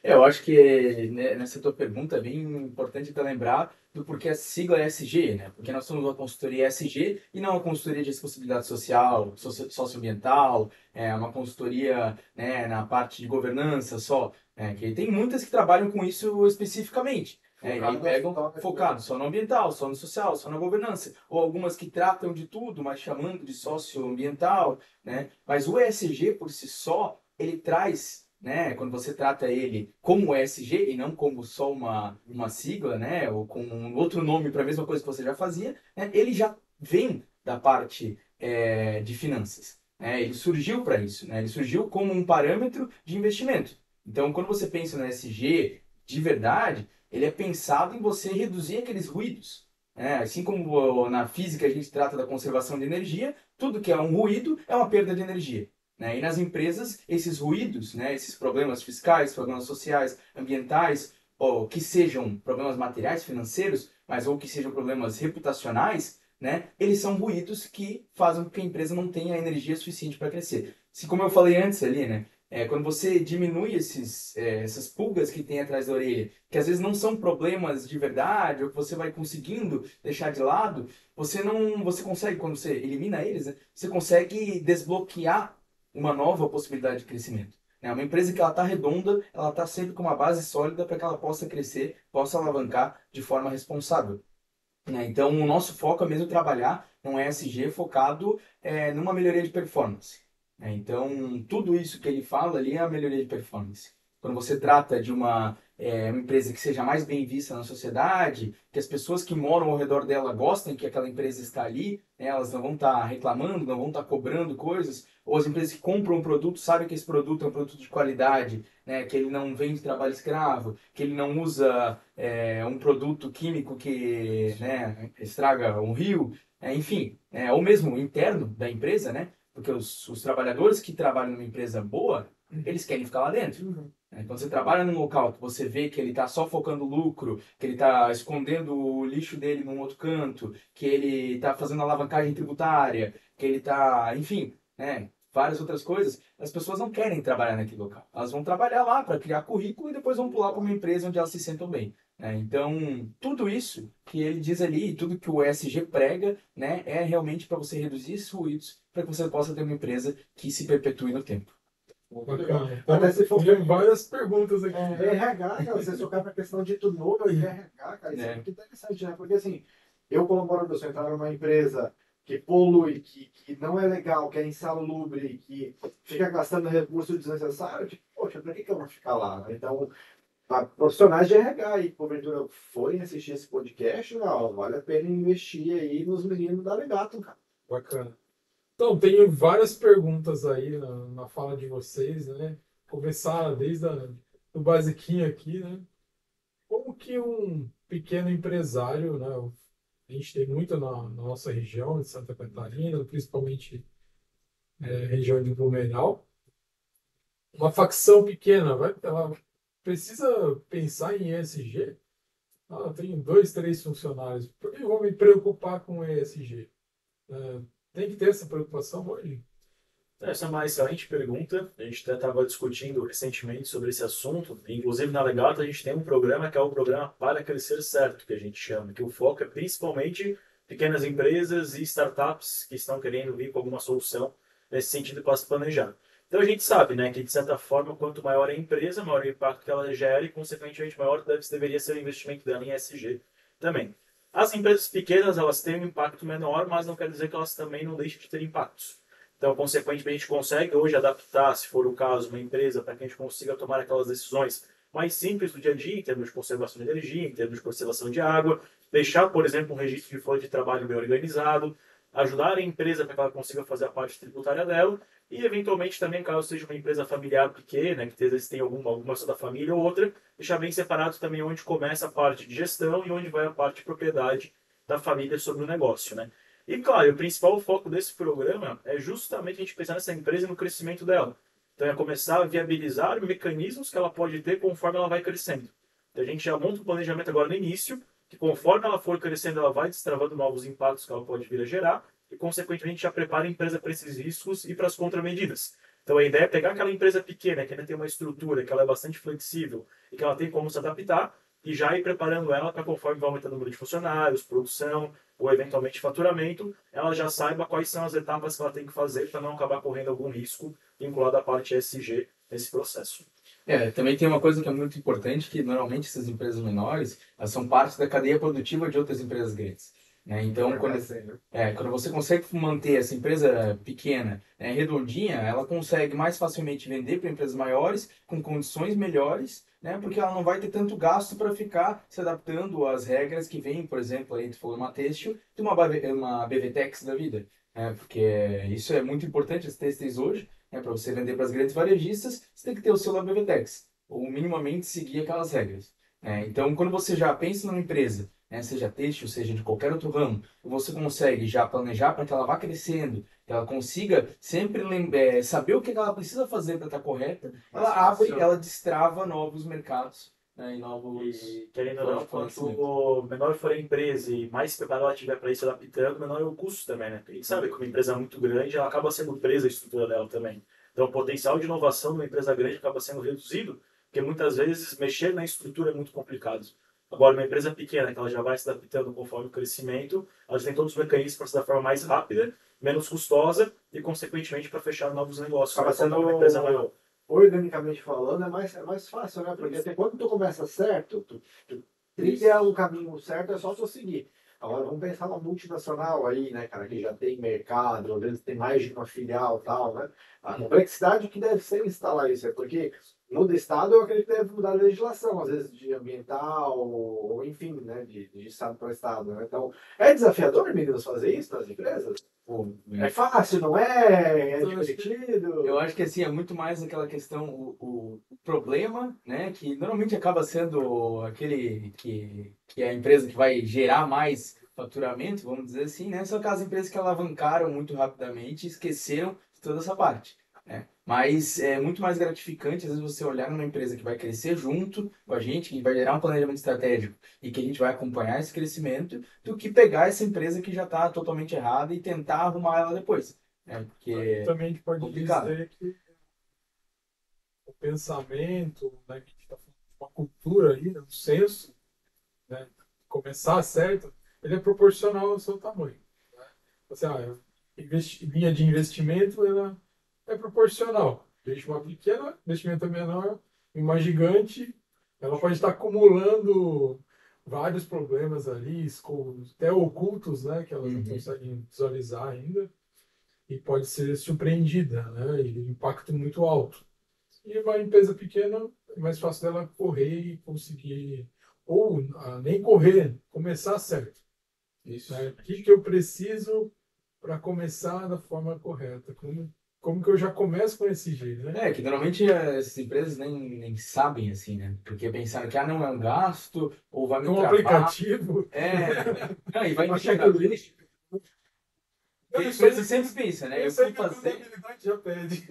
Eu acho que né, nessa tua pergunta é bem importante até lembrar do porquê a sigla é ESG, né? Porque nós somos uma consultoria ESG e não uma consultoria de responsabilidade social, socioambiental, uma consultoria né, na parte de governança só, que tem muitas que trabalham com isso especificamente. E aí pegam focado só no ambiental, só no social, só na governança. Ou algumas que tratam de tudo, mas chamando de socioambiental, né? Mas o ESG por si só, ele traz, né, quando você trata ele como ESG e não como só uma sigla, né, ou com um outro nome para a mesma coisa que você já fazia, né, ele já vem da parte de finanças. Né? Ele surgiu para isso, né? Ele surgiu como um parâmetro de investimento. Então, quando você pensa no ESG de verdade, ele é pensado em você reduzir aqueles ruídos. né? Assim como na física a gente trata da conservação de energia, tudo que é um ruído é uma perda de energia. Né? E nas empresas, esses ruídos, né, esses problemas fiscais, problemas sociais, ambientais, ou que sejam problemas materiais, financeiros, mas ou que sejam problemas reputacionais, né, eles são ruídos que fazem com que a empresa não tenha energia suficiente para crescer. Se, como eu falei antes ali, né, quando você diminui essas pulgas que tem atrás da orelha, que às vezes não são problemas de verdade, ou que você vai conseguindo deixar de lado, você consegue, quando você elimina eles, né, você consegue desbloquear uma nova possibilidade de crescimento. Né? Uma empresa que ela está redonda, ela está sempre com uma base sólida para que ela possa crescer, possa alavancar de forma responsável. Né? Então, o nosso foco é mesmo trabalhar num ESG focado numa melhoria de performance. Né? Então, tudo isso que ele fala ali é a melhoria de performance. Quando você trata de uma empresa que seja mais bem vista na sociedade, que as pessoas que moram ao redor dela gostem que aquela empresa está ali, né? Elas não vão estar reclamando, não vão estar cobrando coisas, ou as empresas que compram um produto sabem que esse produto é um produto de qualidade, né? Que ele não vem de trabalho escravo, que ele não usa um produto químico que, né, estraga um rio, enfim, ou mesmo interno da empresa, né? Porque os trabalhadores que trabalham numa empresa boa, eles querem ficar lá dentro. Né? Quando você trabalha num local que você vê que ele está só focando lucro, que ele está escondendo o lixo dele num outro canto, que ele está fazendo alavancagem tributária, que ele está, enfim, né, várias outras coisas, as pessoas não querem trabalhar naquele local. Elas vão trabalhar lá para criar currículo e depois vão pular para uma empresa onde elas se sentam bem. Né? Então, tudo isso que ele diz ali, tudo que o ESG prega, né, é realmente para você reduzir esses ruídos, para que você possa ter uma empresa que se perpetue no tempo. Bacana. Então, Até se for tem várias perguntas aqui. RH, cara, você tocar para a questão de turnover de RH, cara, isso é muito interessante, né? Porque assim, eu colaborador, se eu entrar numa empresa que polui, que não é legal, que é insalubre, que fica gastando recursos desnecessários, tipo, poxa, para que eu vou ficar lá? Então, profissionais de RH aí, porventura, forem assistir esse podcast, não, vale a pena investir aí nos meninos da Legato, cara. Bacana. Então, tem várias perguntas aí na fala de vocês, né? Começar desde o basiquinho aqui, né? Como que um pequeno empresário, né? A gente tem muito na nossa região de Santa Catarina, principalmente região de Blumenau, uma facção pequena, ela precisa pensar em ESG? Ah, eu tenho dois, três funcionários, por que eu vou me preocupar com ESG? Tem que ter essa preocupação hoje? Essa é uma excelente pergunta. A gente até estava discutindo recentemente sobre esse assunto. Inclusive, na Legato, a gente tem um programa que é o programa Para Crescer Certo, que a gente chama, que o foco é principalmente pequenas empresas e startups que estão querendo vir com alguma solução nesse sentido para se planejar. Então, a gente sabe, né, que, de certa forma, quanto maior é a empresa, maior é o impacto que ela gera e, consequentemente, maior deveria ser o investimento dela em ESG também. As empresas pequenas, elas têm um impacto menor, mas não quer dizer que elas também não deixem de ter impactos. Então, consequentemente, a gente consegue hoje adaptar, se for o caso, uma empresa para que a gente consiga tomar aquelas decisões mais simples do dia a dia, em termos de conservação de energia, em termos de conservação de água, deixar, por exemplo, um registro de folha de trabalho bem organizado, ajudar a empresa para que ela consiga fazer a parte tributária dela e, eventualmente, também, caso seja uma empresa familiar pequena, que às vezes tem alguma só da família ou outra, deixar bem separado também onde começa a parte de gestão e onde vai a parte de propriedade da família sobre o negócio, né? E, claro, o principal foco desse programa é justamente a gente pensar nessa empresa e no crescimento dela. Então, é começar a viabilizar mecanismos que ela pode ter conforme ela vai crescendo. Então, a gente já monta um planejamento agora no início, que conforme ela for crescendo, ela vai destravando novos impactos que ela pode vir a gerar, e, consequentemente, já prepara a empresa para esses riscos e para as contramedidas. Então, a ideia é pegar aquela empresa pequena, que ainda tem uma estrutura, que ela é bastante flexível e que ela tem como se adaptar, e já ir preparando ela para, conforme vai aumentando o número de funcionários, produção, ou eventualmente faturamento, ela já saiba quais são as etapas que ela tem que fazer para não acabar correndo algum risco vinculado à parte ESG nesse processo. Também tem uma coisa que é muito importante, que normalmente essas empresas menores, elas são parte da cadeia produtiva de outras empresas grandes. Né? Então, quando você consegue manter essa empresa pequena, né, redondinha, ela consegue mais facilmente vender para empresas maiores, com condições melhores, né, porque ela não vai ter tanto gasto para ficar se adaptando às regras que vêm, por exemplo, aí tu falou uma têxtil, de uma BVTEX da vida. Né, porque isso é muito importante, as têxteis hoje, né, para você vender para as grandes varejistas, você tem que ter o selo da BVTEX, ou minimamente seguir aquelas regras. Né? Então, quando você já pensa numa empresa né, seja têxtil, seja de qualquer outro ramo, você consegue já planejar para que ela vá crescendo, que ela consiga sempre saber o que ela precisa fazer para estar correta, ela abre, ela destrava novos mercados, né, e novos E, querendo ou fontes não, de conhecimento. quanto menor for a empresa e mais preparada ela tiver para ir se adaptando, menor é o custo também, né? Porque a gente sabe que uma empresa muito grande, ela acaba sendo presa a estrutura dela também. Então, o potencial de inovação de uma empresa grande acaba sendo reduzido, porque muitas vezes mexer na estrutura é muito complicado. Agora, uma empresa pequena, que ela já vai se adaptando conforme o crescimento, ela já tem todos os mecanismos para se da forma mais rápida, menos custosa e, consequentemente, para fechar novos negócios. Acaba Né? Como sendo, uma empresa maior. organicamente falando, é mais fácil, né? Porque até quando tu começa certo, tu trilha o caminho certo, é só tu seguir. Agora vamos pensar numa multinacional aí, né, cara, que já tem mercado, às vezes tem mais de uma filial e tal, né? A complexidade que deve ser instalar isso, é porque muda estado, eu acredito que deve mudar a legislação, às vezes de ambiental, ou enfim, né, de estado para estado, né? Então, é desafiador, meninos, fazer isso nas empresas? Pô, É fácil, não é? É eu acho que divertido? eu acho que assim, é muito mais aquela questão, o problema, né, que normalmente acaba sendo aquele que é a empresa que vai gerar mais faturamento, vamos dizer assim, né, são aquelas empresas que alavancaram muito rapidamente e esqueceram de toda essa parte, né. Mas é muito mais gratificante, às vezes, você olhar numa empresa que vai crescer junto com a gente, que vai gerar um planejamento estratégico e que a gente vai acompanhar esse crescimento, do que pegar essa empresa que já está totalmente errada e tentar arrumar ela depois. Porque Também a gente é pode complicado. dizer que o pensamento, né, que a gente está falando de uma cultura aí, né, um senso, né, começar certo, ele é proporcional ao seu tamanho. Né? Assim, linha de investimento ela é proporcional. Desde uma pequena, investimento é menor, e uma gigante, ela pode estar acumulando vários problemas ali, até ocultos, né, que elas não Uhum. conseguem visualizar ainda, e pode ser surpreendida, né, e impacto muito alto. E uma empresa pequena, é mais fácil dela correr e conseguir, ou nem correr, começar certo. Isso. Né? O que que eu preciso para começar da forma correta? Como que eu já começo com esse jeito, né? É, que normalmente essas empresas nem sabem assim, né? Porque pensaram que não é um gasto, ou vai É me um travar. aplicativo, Não, e vai me Uma travar. checklist. não, Porque a isso aí, empresa sempre pensa, né? Eu isso aí vou que a fazer, contabilidade já pede.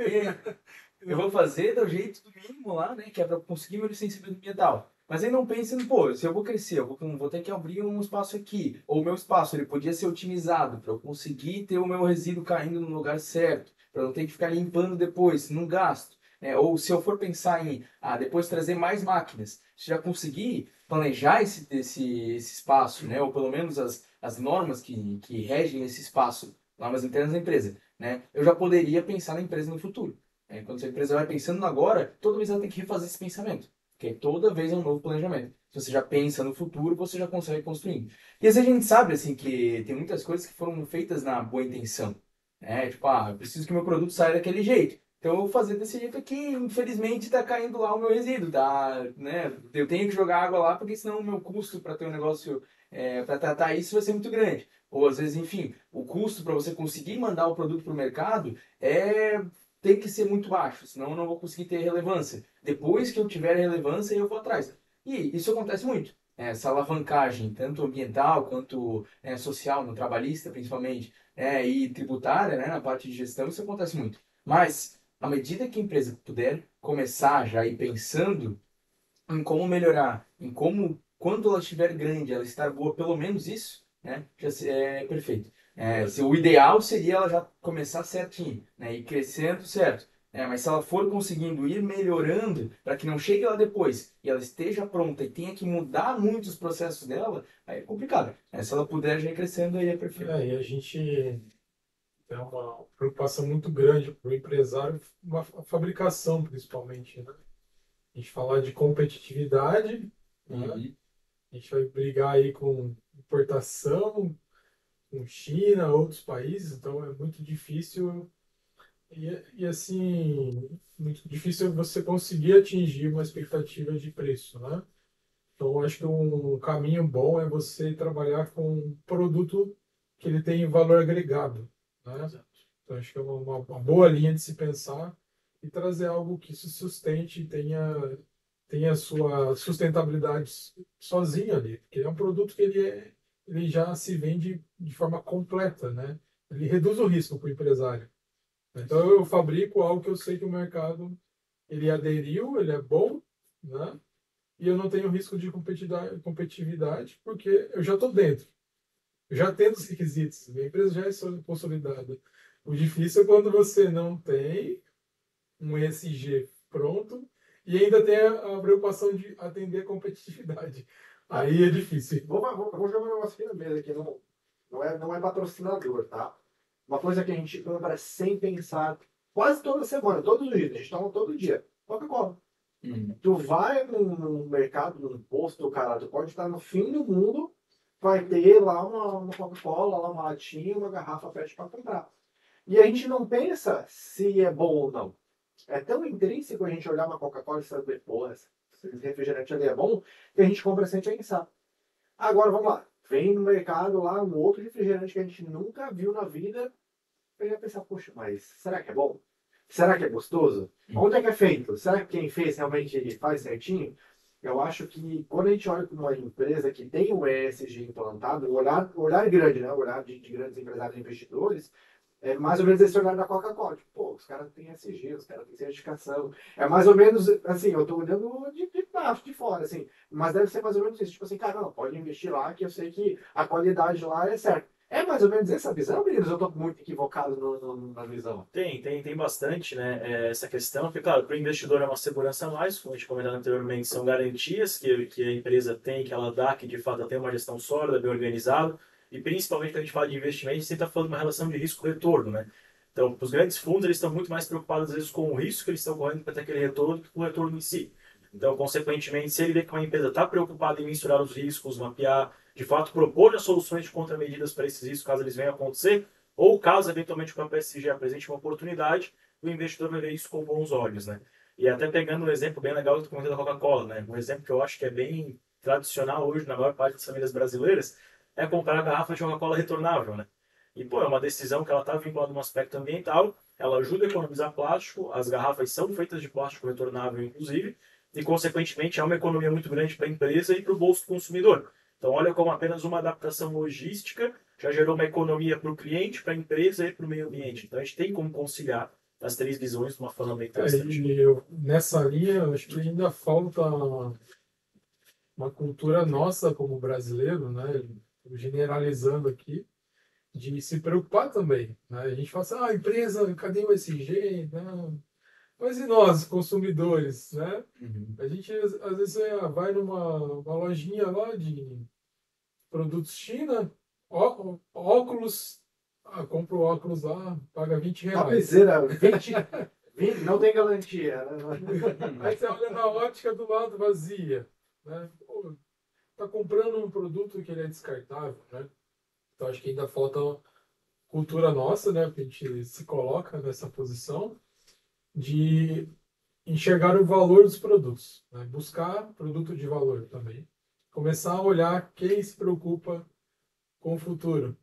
eu vou fazer do jeito do mínimo lá, né? Que é para conseguir meu licenciamento ambiental. Mas aí não pensa, pô, se eu vou crescer, vou ter que abrir um espaço aqui. Ou o meu espaço, ele podia ser otimizado para eu conseguir ter o meu resíduo caindo no lugar certo, para não ter que ficar limpando depois, não gasto. Né? Ou se eu for pensar em, depois trazer mais máquinas, se já conseguir planejar esse espaço, né? Ou pelo menos as normas que regem esse espaço, normas internas da empresa, né? Eu já poderia pensar na empresa no futuro. Quando a empresa vai pensando no agora, toda vez ela tem que refazer esse pensamento. Porque toda vez é um novo planejamento. Se você já pensa no futuro, você já consegue construir. E às vezes a gente sabe assim que tem muitas coisas que foram feitas na boa intenção. Né? Tipo, eu preciso que meu produto saia daquele jeito. Então eu vou fazer desse jeito aqui, infelizmente está caindo lá o meu resíduo, tá, né? Eu tenho que jogar água lá porque senão o meu custo para ter um negócio, para tratar isso vai ser muito grande. Ou às vezes, enfim, o custo para você conseguir mandar o produto para o mercado tem que ser muito baixo, senão eu não vou conseguir ter relevância. Depois que eu tiver relevância, eu vou atrás. E isso acontece muito. Essa alavancagem, tanto ambiental quanto social, no trabalhista principalmente, e tributária, né, na parte de gestão, isso acontece muito. Mas, à medida que a empresa puder começar já a ir pensando em como melhorar, em como, quando ela estiver grande, ela estar boa, pelo menos isso, né, é perfeito. O ideal seria ela já começar certinho, né, ir crescendo certo. Mas se ela for conseguindo ir melhorando para que não chegue lá depois e ela esteja pronta e tenha que mudar muito os processos dela, aí é complicado. Se ela puder já ir crescendo, aí é perfeito. E a gente tem uma preocupação muito grande para o empresário, a fabricação principalmente, né? A gente falar de competitividade, né? Uhum. A gente vai brigar aí com importação, com China, outros países, então é muito difícil e assim, muito difícil você conseguir atingir uma expectativa de preço, né? Então, eu acho que um caminho bom é você trabalhar com um produto que ele tem valor agregado, né? Então, acho que é uma boa linha de se pensar e trazer algo que se sustente e tem a sua sustentabilidade sozinho ali, porque é um produto que ele já se vende de forma completa, né? Ele reduz o risco para o empresário. Então eu fabrico algo que eu sei que o mercado ele aderiu, ele é bom, né? E eu não tenho risco de competitividade porque eu já estou dentro. Eu já tenho os requisitos, minha empresa já é consolidada. O difícil é quando você não tem um ESG pronto e ainda tem a preocupação de atender a competitividade. Aí é difícil. Vou jogar um negócio aqui na mesa, que não é patrocinador, tá? Uma coisa que a gente compra sem pensar, quase toda semana, todos os dias, a gente toma todo dia. Coca-Cola. Tu vai no mercado, num posto, cara, tu pode estar no fim do mundo, vai ter lá uma Coca-Cola, lá uma latinha, uma garrafa PET para comprar. E a gente não pensa se é bom ou não. É tão intrínseco a gente olhar uma Coca-Cola e saber, pô, esse refrigerante ali é bom, que a gente compra sem pensar. Agora, vamos lá. Vem no mercado lá um outro refrigerante que a gente nunca viu na vida, eu já pensar, poxa, mas será que é bom? Será que é gostoso? Onde é que é feito? Será que quem fez realmente ele faz certinho? Eu acho que quando a gente olha para uma empresa que tem o ESG implantado, o olhar grande, né? O olhar de grandes empresários e investidores, é mais ou menos esse olhar da Coca-Cola. Tipo, pô, os caras têm ESG, os caras têm certificação. É mais ou menos, assim, eu tô olhando de baixo, de fora, assim. Mas deve ser mais ou menos isso. Tipo assim, cara, não, pode investir lá, que eu sei que a qualidade lá é certa. É mais ou menos essa visão, meninos? Eu tô muito equivocado na visão. Tem bastante, né, essa questão, porque, claro, para o investidor é uma segurança a mais, como a gente comentou anteriormente, são garantias que a empresa tem, que ela dá, que de fato ela tem uma gestão sólida, bem organizada, e principalmente quando a gente fala de investimento, a gente está falando de uma relação de risco-retorno, né? Então, os grandes fundos, eles estão muito mais preocupados, às vezes, com o risco que eles estão correndo para ter aquele retorno do que com o retorno em si. Então, consequentemente, se ele vê que uma empresa está preocupada em mensurar os riscos, mapear, de fato, propor as soluções de contramedidas para esses riscos, caso eles venham a acontecer, ou caso eventualmente o próprio PSG apresente uma oportunidade, o investidor vai ver isso com bons olhos, né? E até pegando um exemplo bem legal que tu comentou da Coca-Cola, né? Um exemplo que eu acho que é bem tradicional hoje na maior parte das famílias brasileiras é comprar a garrafa de Coca-Cola retornável, né? E, pô, é uma decisão que ela está vinculada a um aspecto ambiental, ela ajuda a economizar plástico, as garrafas são feitas de plástico retornável, inclusive, e, consequentemente, é uma economia muito grande para a empresa e para o bolso do consumidor. Então, olha como apenas uma adaptação logística já gerou uma economia para o cliente, para a empresa e para o meio ambiente. Então, a gente tem como conciliar as três visões de uma forma bem interessante. Nessa linha, eu acho que ainda falta uma cultura nossa como brasileiro, né? Generalizando aqui, de se preocupar também, né? A gente fala assim, ah, empresa, cadê o ESG? Não. Mas e nós, consumidores, né? A gente, às vezes, vai numa lojinha lá de produtos China, óculos, compra o óculos lá, paga R$ 20. Topzera, 20, não tem garantia. Né? Aí você olha na ótica do lado vazia, né? Pô, tá comprando um produto que ele é descartável, né? Então acho que ainda falta cultura nossa, né? Que a gente se coloca nessa posição de enxergar o valor dos produtos, né? Buscar produto de valor também. Começar a olhar quem se preocupa com o futuro,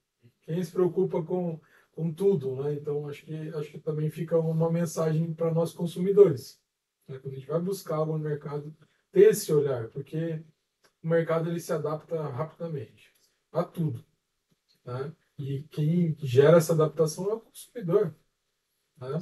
quem se preocupa com tudo, né? Então acho que também fica uma mensagem para nós consumidores, né? Quando a gente vai buscar algo no mercado, ter esse olhar, porque o mercado ele se adapta rapidamente a tudo, né? E quem gera essa adaptação é o consumidor, né?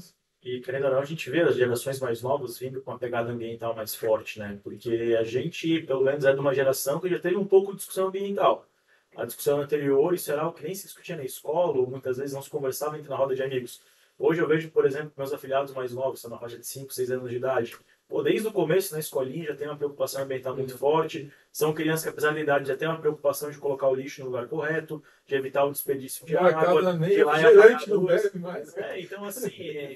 E, querendo ou não, a gente vê as gerações mais novas vindo com uma pegada ambiental mais forte, né? Porque a gente, pelo menos, é de uma geração que já teve um pouco de discussão ambiental. A discussão anterior, isso era algo que nem se discutia na escola, ou muitas vezes não se conversava entre na roda de amigos. Hoje eu vejo, por exemplo, meus afilhados mais novos, estão na faixa de 5, 6 anos de idade. Pô, desde o começo, na escolinha, já tem uma preocupação ambiental muito forte. São crianças que, apesar da idade, já têm uma preocupação de colocar o lixo no lugar correto, de evitar o desperdício de água, Nem de ir lá e refrigerante apagar a não luz. bebe mais. Então, assim,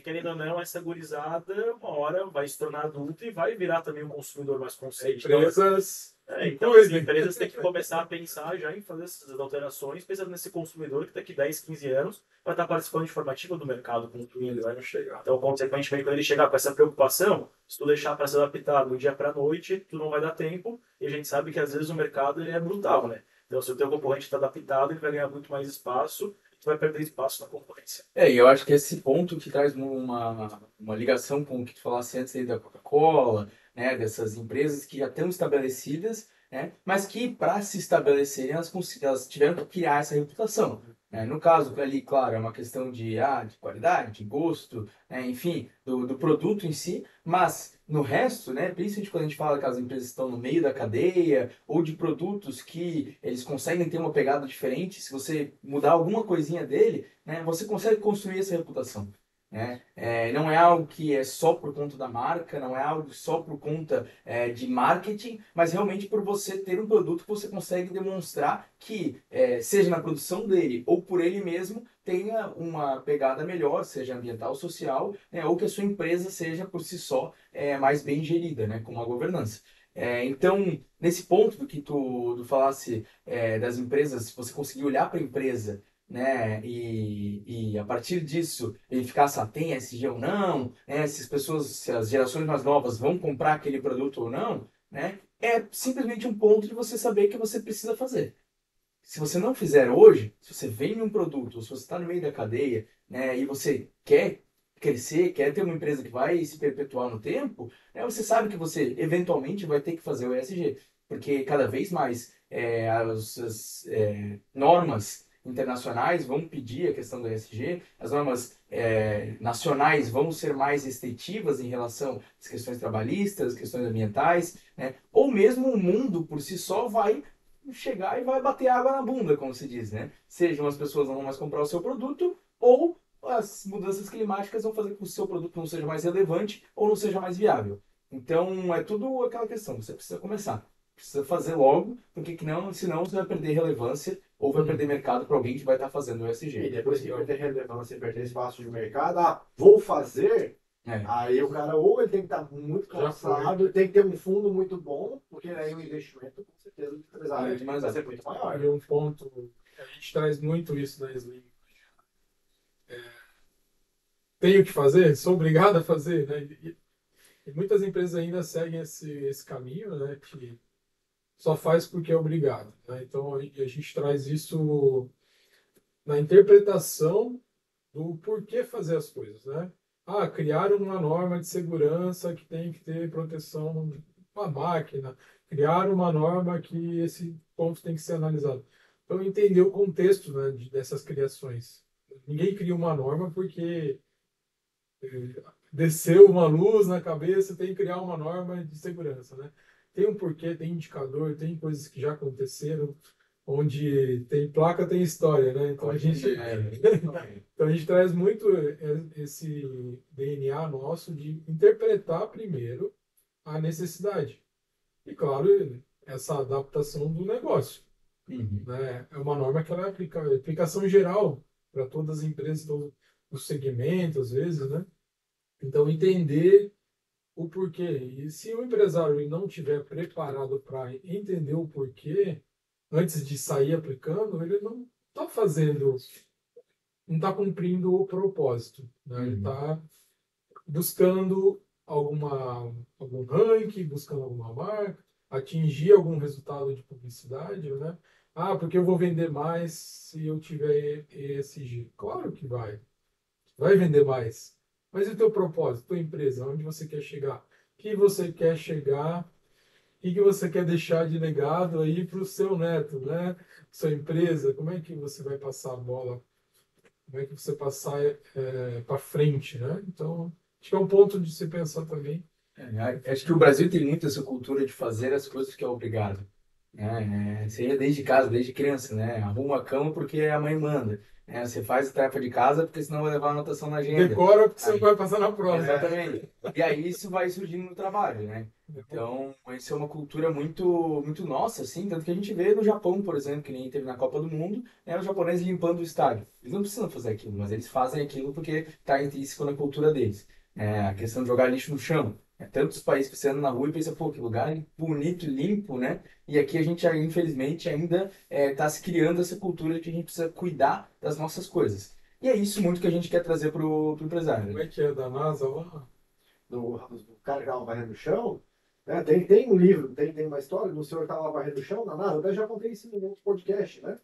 querendo ou não, essa gurizada, uma hora vai se tornar adulta e vai virar também um consumidor mais consciente. Empresas Então, as empresas têm que começar a pensar já em fazer essas alterações, pensando nesse consumidor que daqui 10, 15 anos vai estar participando de formativa do mercado consumindo, vai não chegar. Então, consequentemente, quando ele chegar com essa preocupação, se tu deixar para se adaptar do dia para a noite, tu não vai dar tempo, e a gente sabe que às vezes o mercado ele é brutal, né? Então, se o teu concorrente está adaptado, ele vai ganhar muito mais espaço, tu vai perder espaço na concorrência. E eu acho que esse ponto que traz uma ligação com o que tu falasse antes aí da Coca-Cola, né, dessas empresas que já estão estabelecidas, né, mas que para se estabelecerem elas tiveram que criar essa reputação. Né? No caso ali, claro, é uma questão de qualidade, de gosto, né, enfim, do produto em si, mas no resto, né, principalmente quando a gente fala que as empresas estão no meio da cadeia ou de produtos que eles conseguem ter uma pegada diferente, se você mudar alguma coisinha dele, né, você consegue construir essa reputação. Né? Não é algo que é só por conta da marca, não é algo só por conta de marketing, mas realmente por você ter um produto que você consegue demonstrar que, seja na produção dele ou por ele mesmo, tenha uma pegada melhor, seja ambiental, social, né? Ou que a sua empresa seja por si só mais bem gerida, né? Com uma governança. Então, nesse ponto do que tu falasse das empresas, se você conseguir olhar para a empresa, né, e a partir disso verificar se ela tem ESG ou não, né, se as pessoas, se as gerações mais novas vão comprar aquele produto ou não, né, é simplesmente um ponto de você saber que você precisa fazer. Se você não fizer hoje, se você vende um produto, ou se você está no meio da cadeia, né, e você quer crescer, quer ter uma empresa que vai se perpetuar no tempo, né, você sabe que você eventualmente vai ter que fazer o ESG, porque cada vez mais as normas internacionais vão pedir a questão do ESG, as normas nacionais vão ser mais restritivas em relação às questões trabalhistas, questões ambientais, né, ou mesmo o mundo por si só vai chegar e vai bater água na bunda, como se diz, né? Sejam as pessoas não vão mais comprar o seu produto, ou as mudanças climáticas vão fazer com que o seu produto não seja mais relevante ou não seja mais viável. Então, é tudo aquela questão, você precisa começar. Precisa fazer logo, porque senão você vai perder relevância ou vai perder mercado para alguém que vai estar fazendo o E ESG. depois que perder relevância e perder espaço de mercado, vou fazer. É. Aí o cara, ou ele tem que estar muito cansado, tem que ter um fundo muito bom, porque aí o investimento, com certeza, do empresário Mas vai ser muito maior. E um ponto, a gente traz muito isso na Slim. Tenho que fazer? Sou obrigado a fazer, né? E muitas empresas ainda seguem esse caminho, né? Que só faz porque é obrigado, né? Então a gente traz isso na interpretação do porquê fazer as coisas, né? Ah, criar uma norma de segurança que tem que ter proteção para a máquina, criar uma norma que esse ponto tem que ser analisado. Então, entender o contexto, né, dessas criações. Ninguém cria uma norma porque desceu uma luz na cabeça, tem que criar uma norma de segurança, né? Tem um porquê, tem indicador, tem coisas que já aconteceram, onde tem placa, tem história, né? Então a gente, então a gente traz muito esse DNA nosso de interpretar primeiro a necessidade. E claro, essa adaptação do negócio, Uhum. né? É uma norma que ela é aplicação geral para todas as empresas, todos os segmentos, às vezes, né? Então, entender o porquê. E se o empresário ele não estiver preparado para entender o porquê, antes de sair aplicando, ele não está fazendo, não está cumprindo o propósito. Né? Ele Uhum. está buscando algum ranking, buscando alguma marca, atingir algum resultado de publicidade, né? Ah, porque eu vou vender mais se eu tiver ESG. Claro que vai vender mais. Mas e o teu propósito, tua empresa, onde você quer chegar? O que você quer chegar? O que você quer deixar de legado aí para o seu neto, né? Sua empresa, como é que você vai passar a bola? Como é que você passar para frente, né? Então, acho que é um ponto de se pensar também. Acho que o Brasil tem muito essa cultura de fazer as coisas que é obrigado. Né? Seja desde casa, desde criança, né? Arruma a cama porque a mãe manda. Né? Você faz a tarefa de casa porque senão vai levar anotação na agenda. Decora porque você não Aí, vai passar na prova. exatamente. E aí isso vai surgindo no trabalho, né? Então, isso é uma cultura muito, muito nossa, assim, tanto que a gente vê no Japão, por exemplo, que nem teve na Copa do Mundo, né, os japoneses limpando o estádio. Eles não precisam fazer aquilo, mas eles fazem aquilo porque está intrínseco na cultura deles. A questão de jogar lixo no chão. Tantos países que você anda na rua e pensa, pô, que lugar bonito, limpo, né? E aqui a gente, infelizmente, ainda está se criando essa cultura de que a gente precisa cuidar das nossas coisas. E é isso muito que a gente quer trazer pro empresário. Como Né? é que é da NASA lá? Do cara que estava varrendo o chão, né? Tem um livro, tem uma história do senhor que estava varrendo o chão na NASA, até já contei isso em outro podcast, né?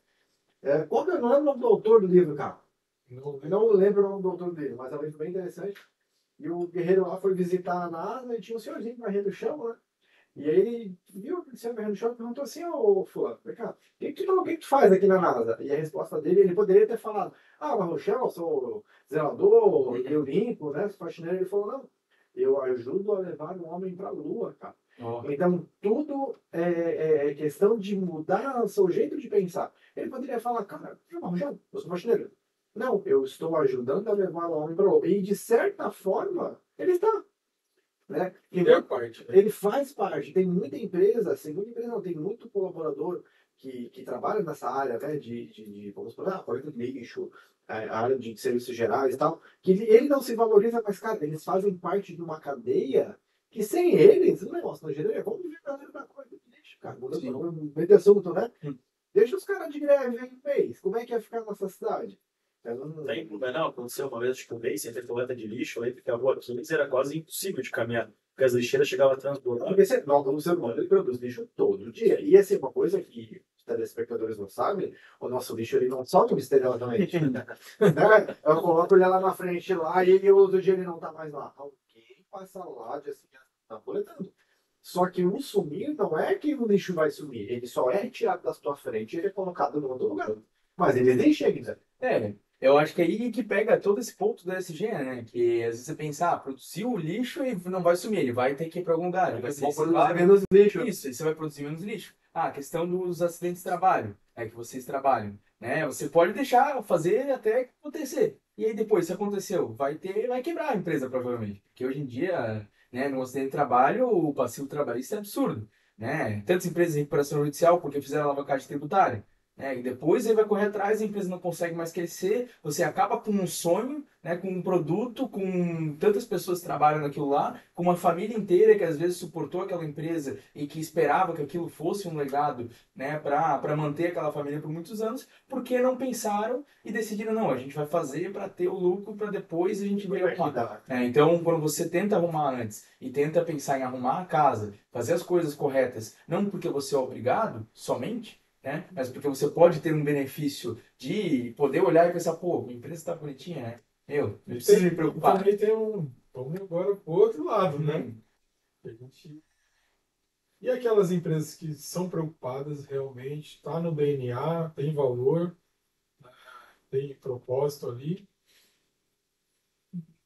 Qual que eu não lembro o nome do autor do livro, cara? Não, Eu não lembro o nome do autor dele, mas é um livro bem interessante. E o guerreiro lá foi visitar a NASA e tinha um senhorzinho varrendo o chão, né? E aí ele viu aquele senhor varrendo o chão e perguntou assim, ô fulano, vem cá, o que que tu faz aqui na NASA? E a resposta dele, ele poderia ter falado, varro o chão, eu sou zelador, eu limpo, né? Sou faxineiro. Ele falou, não, eu ajudo a levar o homem para a Lua, cara. Ó, Então, tudo é questão de mudar o seu jeito de pensar. Ele poderia falar, cara, eu varro o chão, eu sou faxineiro. Não, eu estou ajudando a levar o homem para a Lua. E, de certa forma, ele está, né? E a parte, né? Ele faz parte. Tem muita empresa, segunda empresa não, tem muito colaborador que trabalha nessa área, né, vamos falar, coleta de lixo, a área de serviços gerais e tal, que ele não se valoriza, mas, cara, eles fazem parte de uma cadeia que sem eles, o negócio não geraria. Vamos viver a galera da coleta de lixo, cara. Sim. Meter assunto, né? Hum. Deixa os caras de greve aí um mês. Como é que ia ficar a nossa cidade? Tem Blumenau, aconteceu uma vez, acho que um mês sem ter coleta de lixo, aí porque a rua 15 era quase impossível de caminhar, porque as lixeiras chegavam a transbordar. Porque o ser humano ele produz lixo todo dia. E essa é uma coisa que os telespectadores não sabem, o nosso lixo ele não sobe misteriosamente. Né? Eu coloco ele lá na frente lá e outro dia ele não tá mais lá. Alguém passa lá de assim, tá coletando. Só que o sumir não é que o lixo vai sumir, ele só é retirado da sua frente e ele é colocado no outro lugar. Mas ele nem chega, né? eu acho que é aí que pega todo esse ponto do ESG, né? Que às vezes você pensa, produzir o lixo e não vai sumir, ele vai ter que ir para algum lugar, ele vai ser Vão produzir reciclado. menos lixo. Isso, e você vai produzir menos lixo. A questão dos acidentes de trabalho, que vocês trabalham, né? Você pode deixar fazer até acontecer. E aí depois, se aconteceu, vai quebrar a empresa provavelmente. Porque hoje em dia, né, no acidente de trabalho, o passivo trabalhista é absurdo, né? Tantas empresas de recuperação judicial porque fizeram alavancagem tributária. E depois ele vai correr atrás, a empresa não consegue mais crescer, você acaba com um sonho, né, com um produto, com tantas pessoas que trabalham naquilo lá, com uma família inteira que às vezes suportou aquela empresa e que esperava que aquilo fosse um legado, né, para manter aquela família por muitos anos, porque não pensaram e decidiram, não, a gente vai fazer para ter o lucro para depois a gente ver arrumar. Então, quando você tenta arrumar antes e tenta pensar em arrumar a casa, fazer as coisas corretas, não porque você é obrigado somente, né? Mas porque você pode ter um benefício de poder olhar e pensar, pô, a empresa está bonitinha, né? Não preciso me preocupar. Também tem vamos agora pro outro lado, né? Uhum. A gente... E aquelas empresas que são preocupadas realmente, tá no DNA, tem valor, tem propósito ali.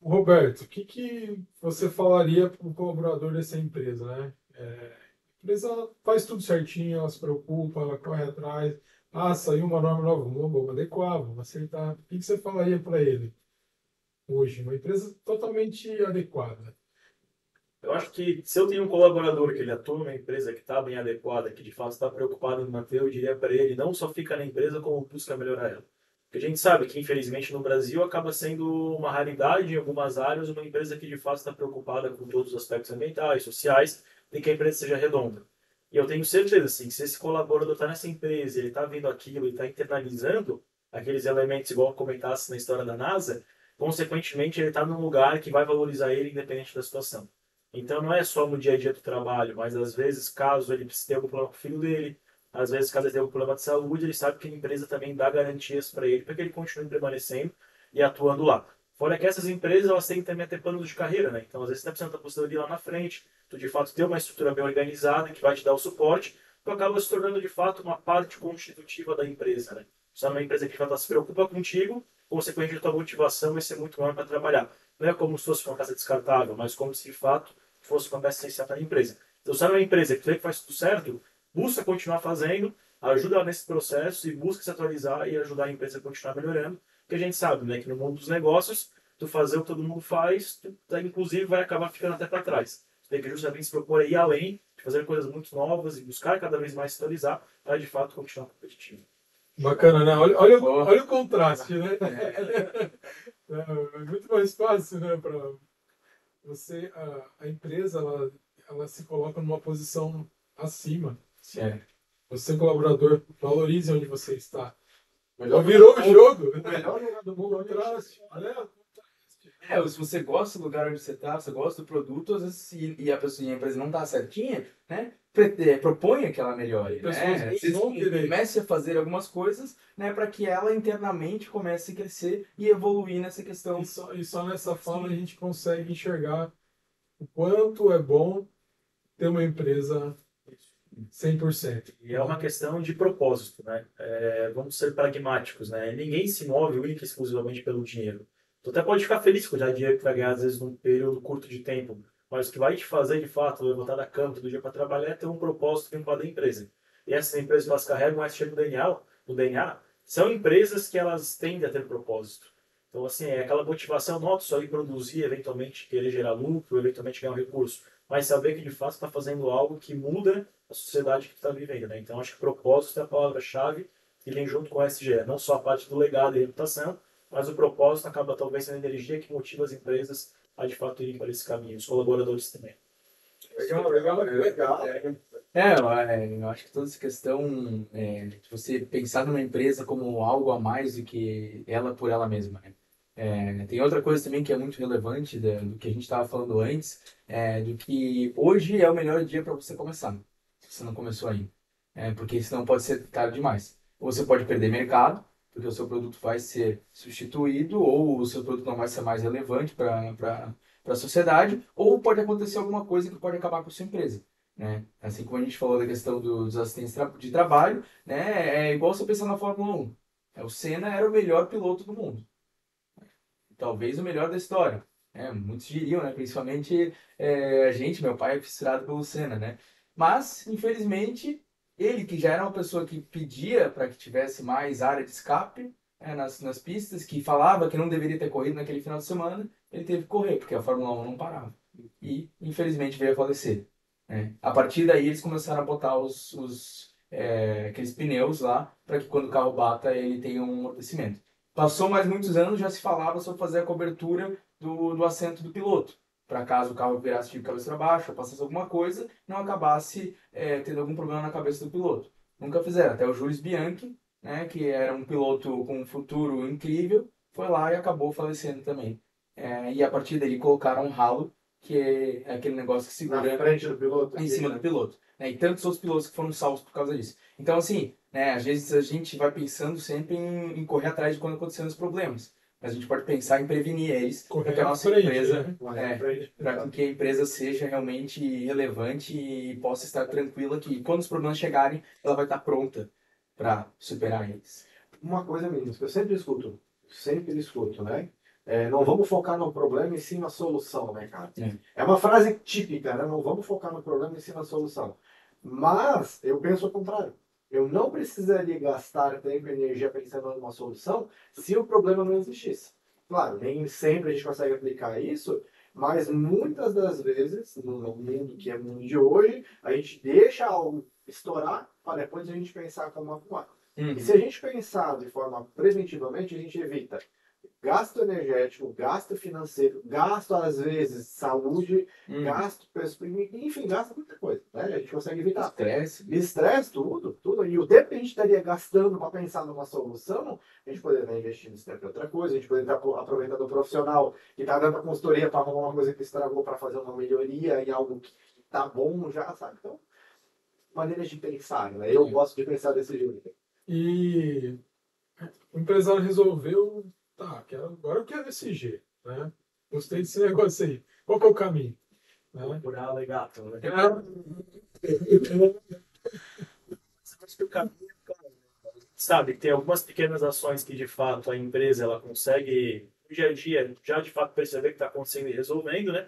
Roberto, o que você falaria para o colaborador dessa empresa, né? A empresa faz tudo certinho, ela se preocupa, ela corre atrás. Saiu uma norma nova, vamos adequar, vamos acertar. O que você falaria para ele hoje? Uma empresa totalmente adequada. Eu acho que se eu tenho um colaborador que ele atua numa empresa que está bem adequada, que de fato está preocupado em manter, eu diria para ele, não só fica na empresa, como busca melhorar ela. Porque a gente sabe que, infelizmente, no Brasil acaba sendo uma raridade em algumas áreas, uma empresa que de fato está preocupada com todos os aspectos ambientais, sociais, e que a empresa seja redonda. E eu tenho certeza, assim, que se esse colaborador está nessa empresa, ele está vendo aquilo, ele está internalizando aqueles elementos, igual eu comentasse na história da NASA, consequentemente ele está num lugar que vai valorizar ele independente da situação. Então não é só no dia a dia do trabalho, mas às vezes, caso ele precise ter algum problema com o filho dele, às vezes, caso ele tenha algum problema de saúde, ele sabe que a empresa também dá garantias para ele, para que ele continue permanecendo e atuando lá. Fora que essas empresas, elas têm também até planos de carreira, né? Então, às vezes, você está precisando da aposentadoria lá na frente, tu de fato ter uma estrutura bem organizada que vai te dar o suporte, tu acaba se tornando de fato uma parte constitutiva da empresa, né? Você é uma empresa que de fato se preocupa contigo, consequentemente a tua motivação vai ser muito maior para trabalhar. Não é como se fosse uma peça descartável, mas como se de fato fosse uma peça essencial para a empresa. Então, se é uma empresa que tu vê que faz tudo certo, busca continuar fazendo, ajuda nesse processo e busca se atualizar e ajudar a empresa a continuar melhorando. Porque a gente sabe, né, que no mundo dos negócios, tu fazer o que todo mundo faz, tu, inclusive vai acabar ficando até para trás. Tu tem que justamente se propor a ir além, de fazer coisas muito novas e buscar cada vez mais se atualizar para de fato continuar competitivo. Bacana, né? Olha o contraste, né? É muito mais fácil, né? Para você, a empresa, ela se coloca numa posição acima. Certo. Você, colaborador, valorize onde você está. Melhor Virou o jogo. O melhor lugar do mundo. Contraste, né? Se você gosta do lugar onde você está, você gosta do produto, às vezes, e a pessoa, e a empresa não está certinha, né? Proponha que ela melhore, Pessoas né? Às vezes vão querer. comece a fazer algumas coisas, né, para que ela internamente comece a crescer e evoluir nessa questão. E só nessa forma a gente consegue enxergar o quanto é bom ter uma empresa 100%. E é uma questão de propósito, né? Vamos ser pragmáticos, né? Ninguém se move única e exclusivamente pelo dinheiro. Tu até pode ficar feliz com o dinheiro que vai ganhar, às vezes, num período curto de tempo, mas o que vai te fazer, de fato, levantar da cama todo dia para trabalhar é ter um propósito vinculado à empresa. E essas empresas, elas carregam esse tipo de DNA, são empresas que elas tendem a ter propósito. Então, assim, é aquela motivação, não só ir produzir, eventualmente querer gerar lucro, eventualmente ganhar um recurso, mas saber que, de fato, está fazendo algo que muda a sociedade que está vivendo, né? Então, acho que propósito é a palavra-chave que vem junto com o SG. Não só a parte do legado e reputação, mas o propósito acaba talvez sendo a energia que motiva as empresas a, de fato, irem para esse caminho. Os colaboradores também. Legal. Eu acho que toda essa questão de você pensar numa empresa como algo a mais do que ela por ela mesma, né? Tem outra coisa também que é muito relevante do que a gente estava falando antes, do que hoje é o melhor dia para você começar, se você não começou ainda. Porque senão pode ser tarde demais. Ou você pode perder mercado, porque o seu produto vai ser substituído, ou o seu produto não vai ser mais relevante para a sociedade, ou pode acontecer alguma coisa que pode acabar com a sua empresa. Né? Assim como a gente falou da questão dos assistentes de trabalho, né? É igual você pensar na Fórmula 1. O Senna era o melhor piloto do mundo, talvez o melhor da história. Muitos diriam, né? Principalmente a gente, meu pai é fissurado pelo Senna, né? Mas, infelizmente, ele que já era uma pessoa que pedia para que tivesse mais área de escape nas pistas, que falava que não deveria ter corrido naquele final de semana, ele teve que correr, porque a Fórmula 1 não parava. E, infelizmente, veio a falecer. Né? A partir daí, eles começaram a botar aqueles pneus lá, para que quando o carro bata, ele tenha um amortecimento. Passou mais muitos anos, já se falava sobre fazer a cobertura do assento do piloto, para caso o carro virasse de cabeça para baixo, ou passasse alguma coisa, não acabasse tendo algum problema na cabeça do piloto. Nunca fizeram. Até o Jules Bianchi, né, que era um piloto com um futuro incrível, foi lá e acabou falecendo também. E a partir dele colocaram um ralo, que é aquele negócio que segura Na frente do piloto. em cima do piloto. Né? E tantos outros pilotos que foram salvos por causa disso. Então, assim, né, às vezes a gente vai pensando sempre em correr atrás de quando acontecendo os problemas. Mas a gente pode pensar em prevenir eles, para que a nossa empresa, para que a empresa seja realmente relevante e possa estar tranquila que quando os problemas chegarem, ela vai estar pronta para superar eles. Uma coisa, meninos, que eu sempre escuto, né? Não vamos focar no problema e sim na solução, né, cara? É uma frase típica, né? Não vamos focar no problema e sim na solução. Mas eu penso ao contrário. Eu não precisaria gastar tempo e energia pensando numa solução se o problema não existisse. Claro, nem sempre a gente consegue aplicar isso, mas muitas das vezes, no mundo que é o mundo de hoje, a gente deixa algo estourar para depois a gente pensar como atuar. E se a gente pensar de forma preventivamente, a gente evita gasto energético, gasto financeiro, gasto às vezes saúde, gasto, enfim, gasta muita coisa, né? A gente consegue evitar. Estresse, tudo. E o tempo que a gente estaria gastando para pensar numa solução, a gente poderia estar investindo esse tempo em outra coisa, a gente poderia estar aproveitando o profissional que está dando a consultoria para arrumar uma coisa que estragou para fazer uma melhoria em algo que está bom já, sabe? Então, maneiras de pensar, né? Eu gosto de pensar desse jeito. E o empresário resolveu, agora eu quero SG, né? Gostei desse negócio aí. Qual que é o caminho? Né? Por alegato, né? Acho que o caminho, cara, sabe, tem algumas pequenas ações que de fato a empresa ela consegue no dia a dia já de fato perceber que está acontecendo e resolvendo, né?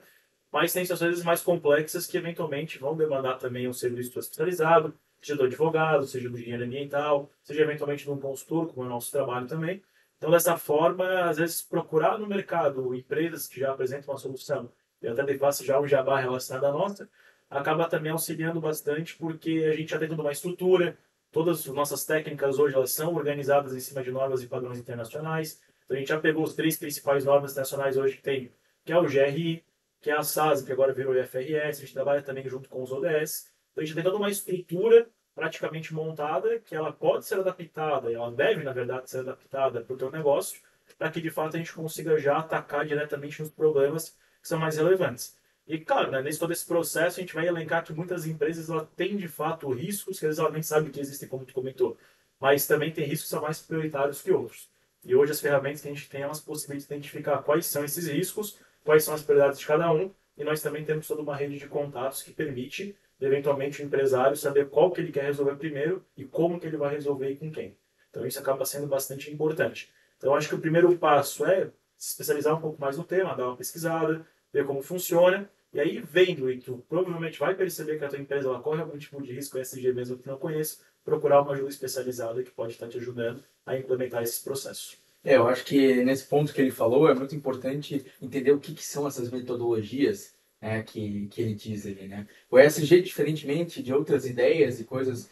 Mas tem situações mais complexas que eventualmente vão demandar também um serviço especializado, seja do advogado, seja do engenheiro ambiental, seja eventualmente de um consultor, como é o nosso trabalho também. Então, dessa forma, às vezes procurar no mercado empresas que já apresentam uma solução, eu até faço já um jabá relacionado à nossa, acaba também auxiliando bastante porque a gente já tem toda uma estrutura, todas as nossas técnicas hoje elas são organizadas em cima de normas e padrões internacionais. Então, a gente já pegou os 3 principais normas internacionais hoje que tem, que é o GRI, que é a SASB, que agora virou o IFRS, a gente trabalha também junto com os ODS. Então a gente tem toda uma estrutura praticamente montada, que ela pode ser adaptada, ela deve, na verdade, ser adaptada para o teu negócio, para que de fato a gente consiga já atacar diretamente nos problemas que são mais relevantes. E claro, né, nesse todo esse processo a gente vai elencar que muitas empresas ela têm de fato riscos que às vezes ela nem sabe que existem, como tu comentou, mas também tem riscos que são mais prioritários que outros. E hoje as ferramentas que a gente tem, elas possibilitam identificar quais são esses riscos, quais são as prioridades de cada um, e nós também temos toda uma rede de contatos que permite, eventualmente, o empresário saber qual que ele quer resolver primeiro e como que ele vai resolver e com quem. Então isso acaba sendo bastante importante. Então acho que o primeiro passo é se especializar um pouco mais no tema, dar uma pesquisada, ver como funciona, e aí vendo, e tu provavelmente vai perceber que a tua empresa ela corre algum tipo de risco ESG mesmo que não conheça, procurar uma ajuda especializada que pode estar te ajudando a implementar esses processos. Eu acho que nesse ponto que ele falou é muito importante entender o que são essas metodologias, né, que ele diz ali, né? O ESG, diferentemente de outras ideias e coisas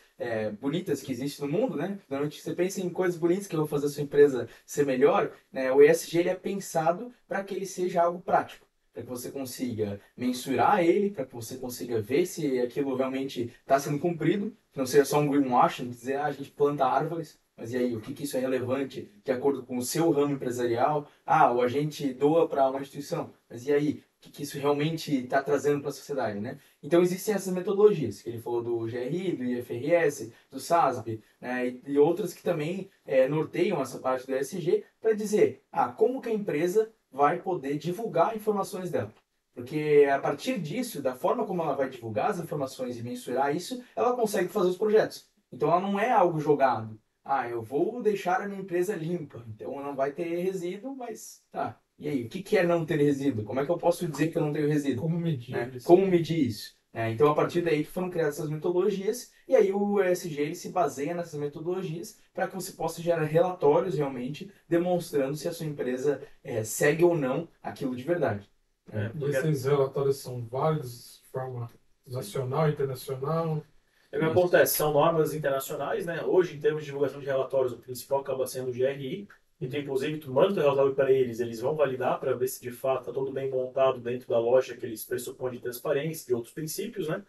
bonitas que existem no mundo, né? Normalmente você pensa em coisas bonitas que vão fazer a sua empresa ser melhor, né? O ESG ele é pensado para que ele seja algo prático, para que você consiga mensurar ele, para que você consiga ver se aquilo realmente está sendo cumprido, que não seja só um greenwashing, dizer, a gente planta árvores, mas e aí, o que isso é relevante de acordo com o seu ramo empresarial? Ou a gente doa para uma instituição, mas e aí, o que isso realmente está trazendo para a sociedade, né? Então existem essas metodologias, que ele falou do GRI, do IFRS, do SASB, né? E outras que também norteiam essa parte do ESG para dizer, como que a empresa vai poder divulgar informações dela. Porque a partir disso, da forma como ela vai divulgar as informações e mensurar isso, ela consegue fazer os projetos. Então ela não é algo jogado. Eu vou deixar a minha empresa limpa, então não vai ter resíduo, mas tá. E aí, o que é não ter resíduo? Como é que eu posso dizer que eu não tenho resíduo? Como medir Né? isso? Como medir isso? Então, a partir daí que foram criadas essas metodologias, e aí o ESG ele se baseia nessas metodologias para que você possa gerar relatórios realmente demonstrando se a sua empresa segue ou não aquilo de verdade. E esses relatórios são válidos de forma nacional, internacional? O que acontece? São normas internacionais, né? Hoje, em termos de divulgação de relatórios, o principal acaba sendo o GRI. Então, inclusive, tu manda o relatório para eles, eles vão validar para ver se de fato está tudo bem montado dentro da loja que eles pressupõem de transparência, de outros princípios, né?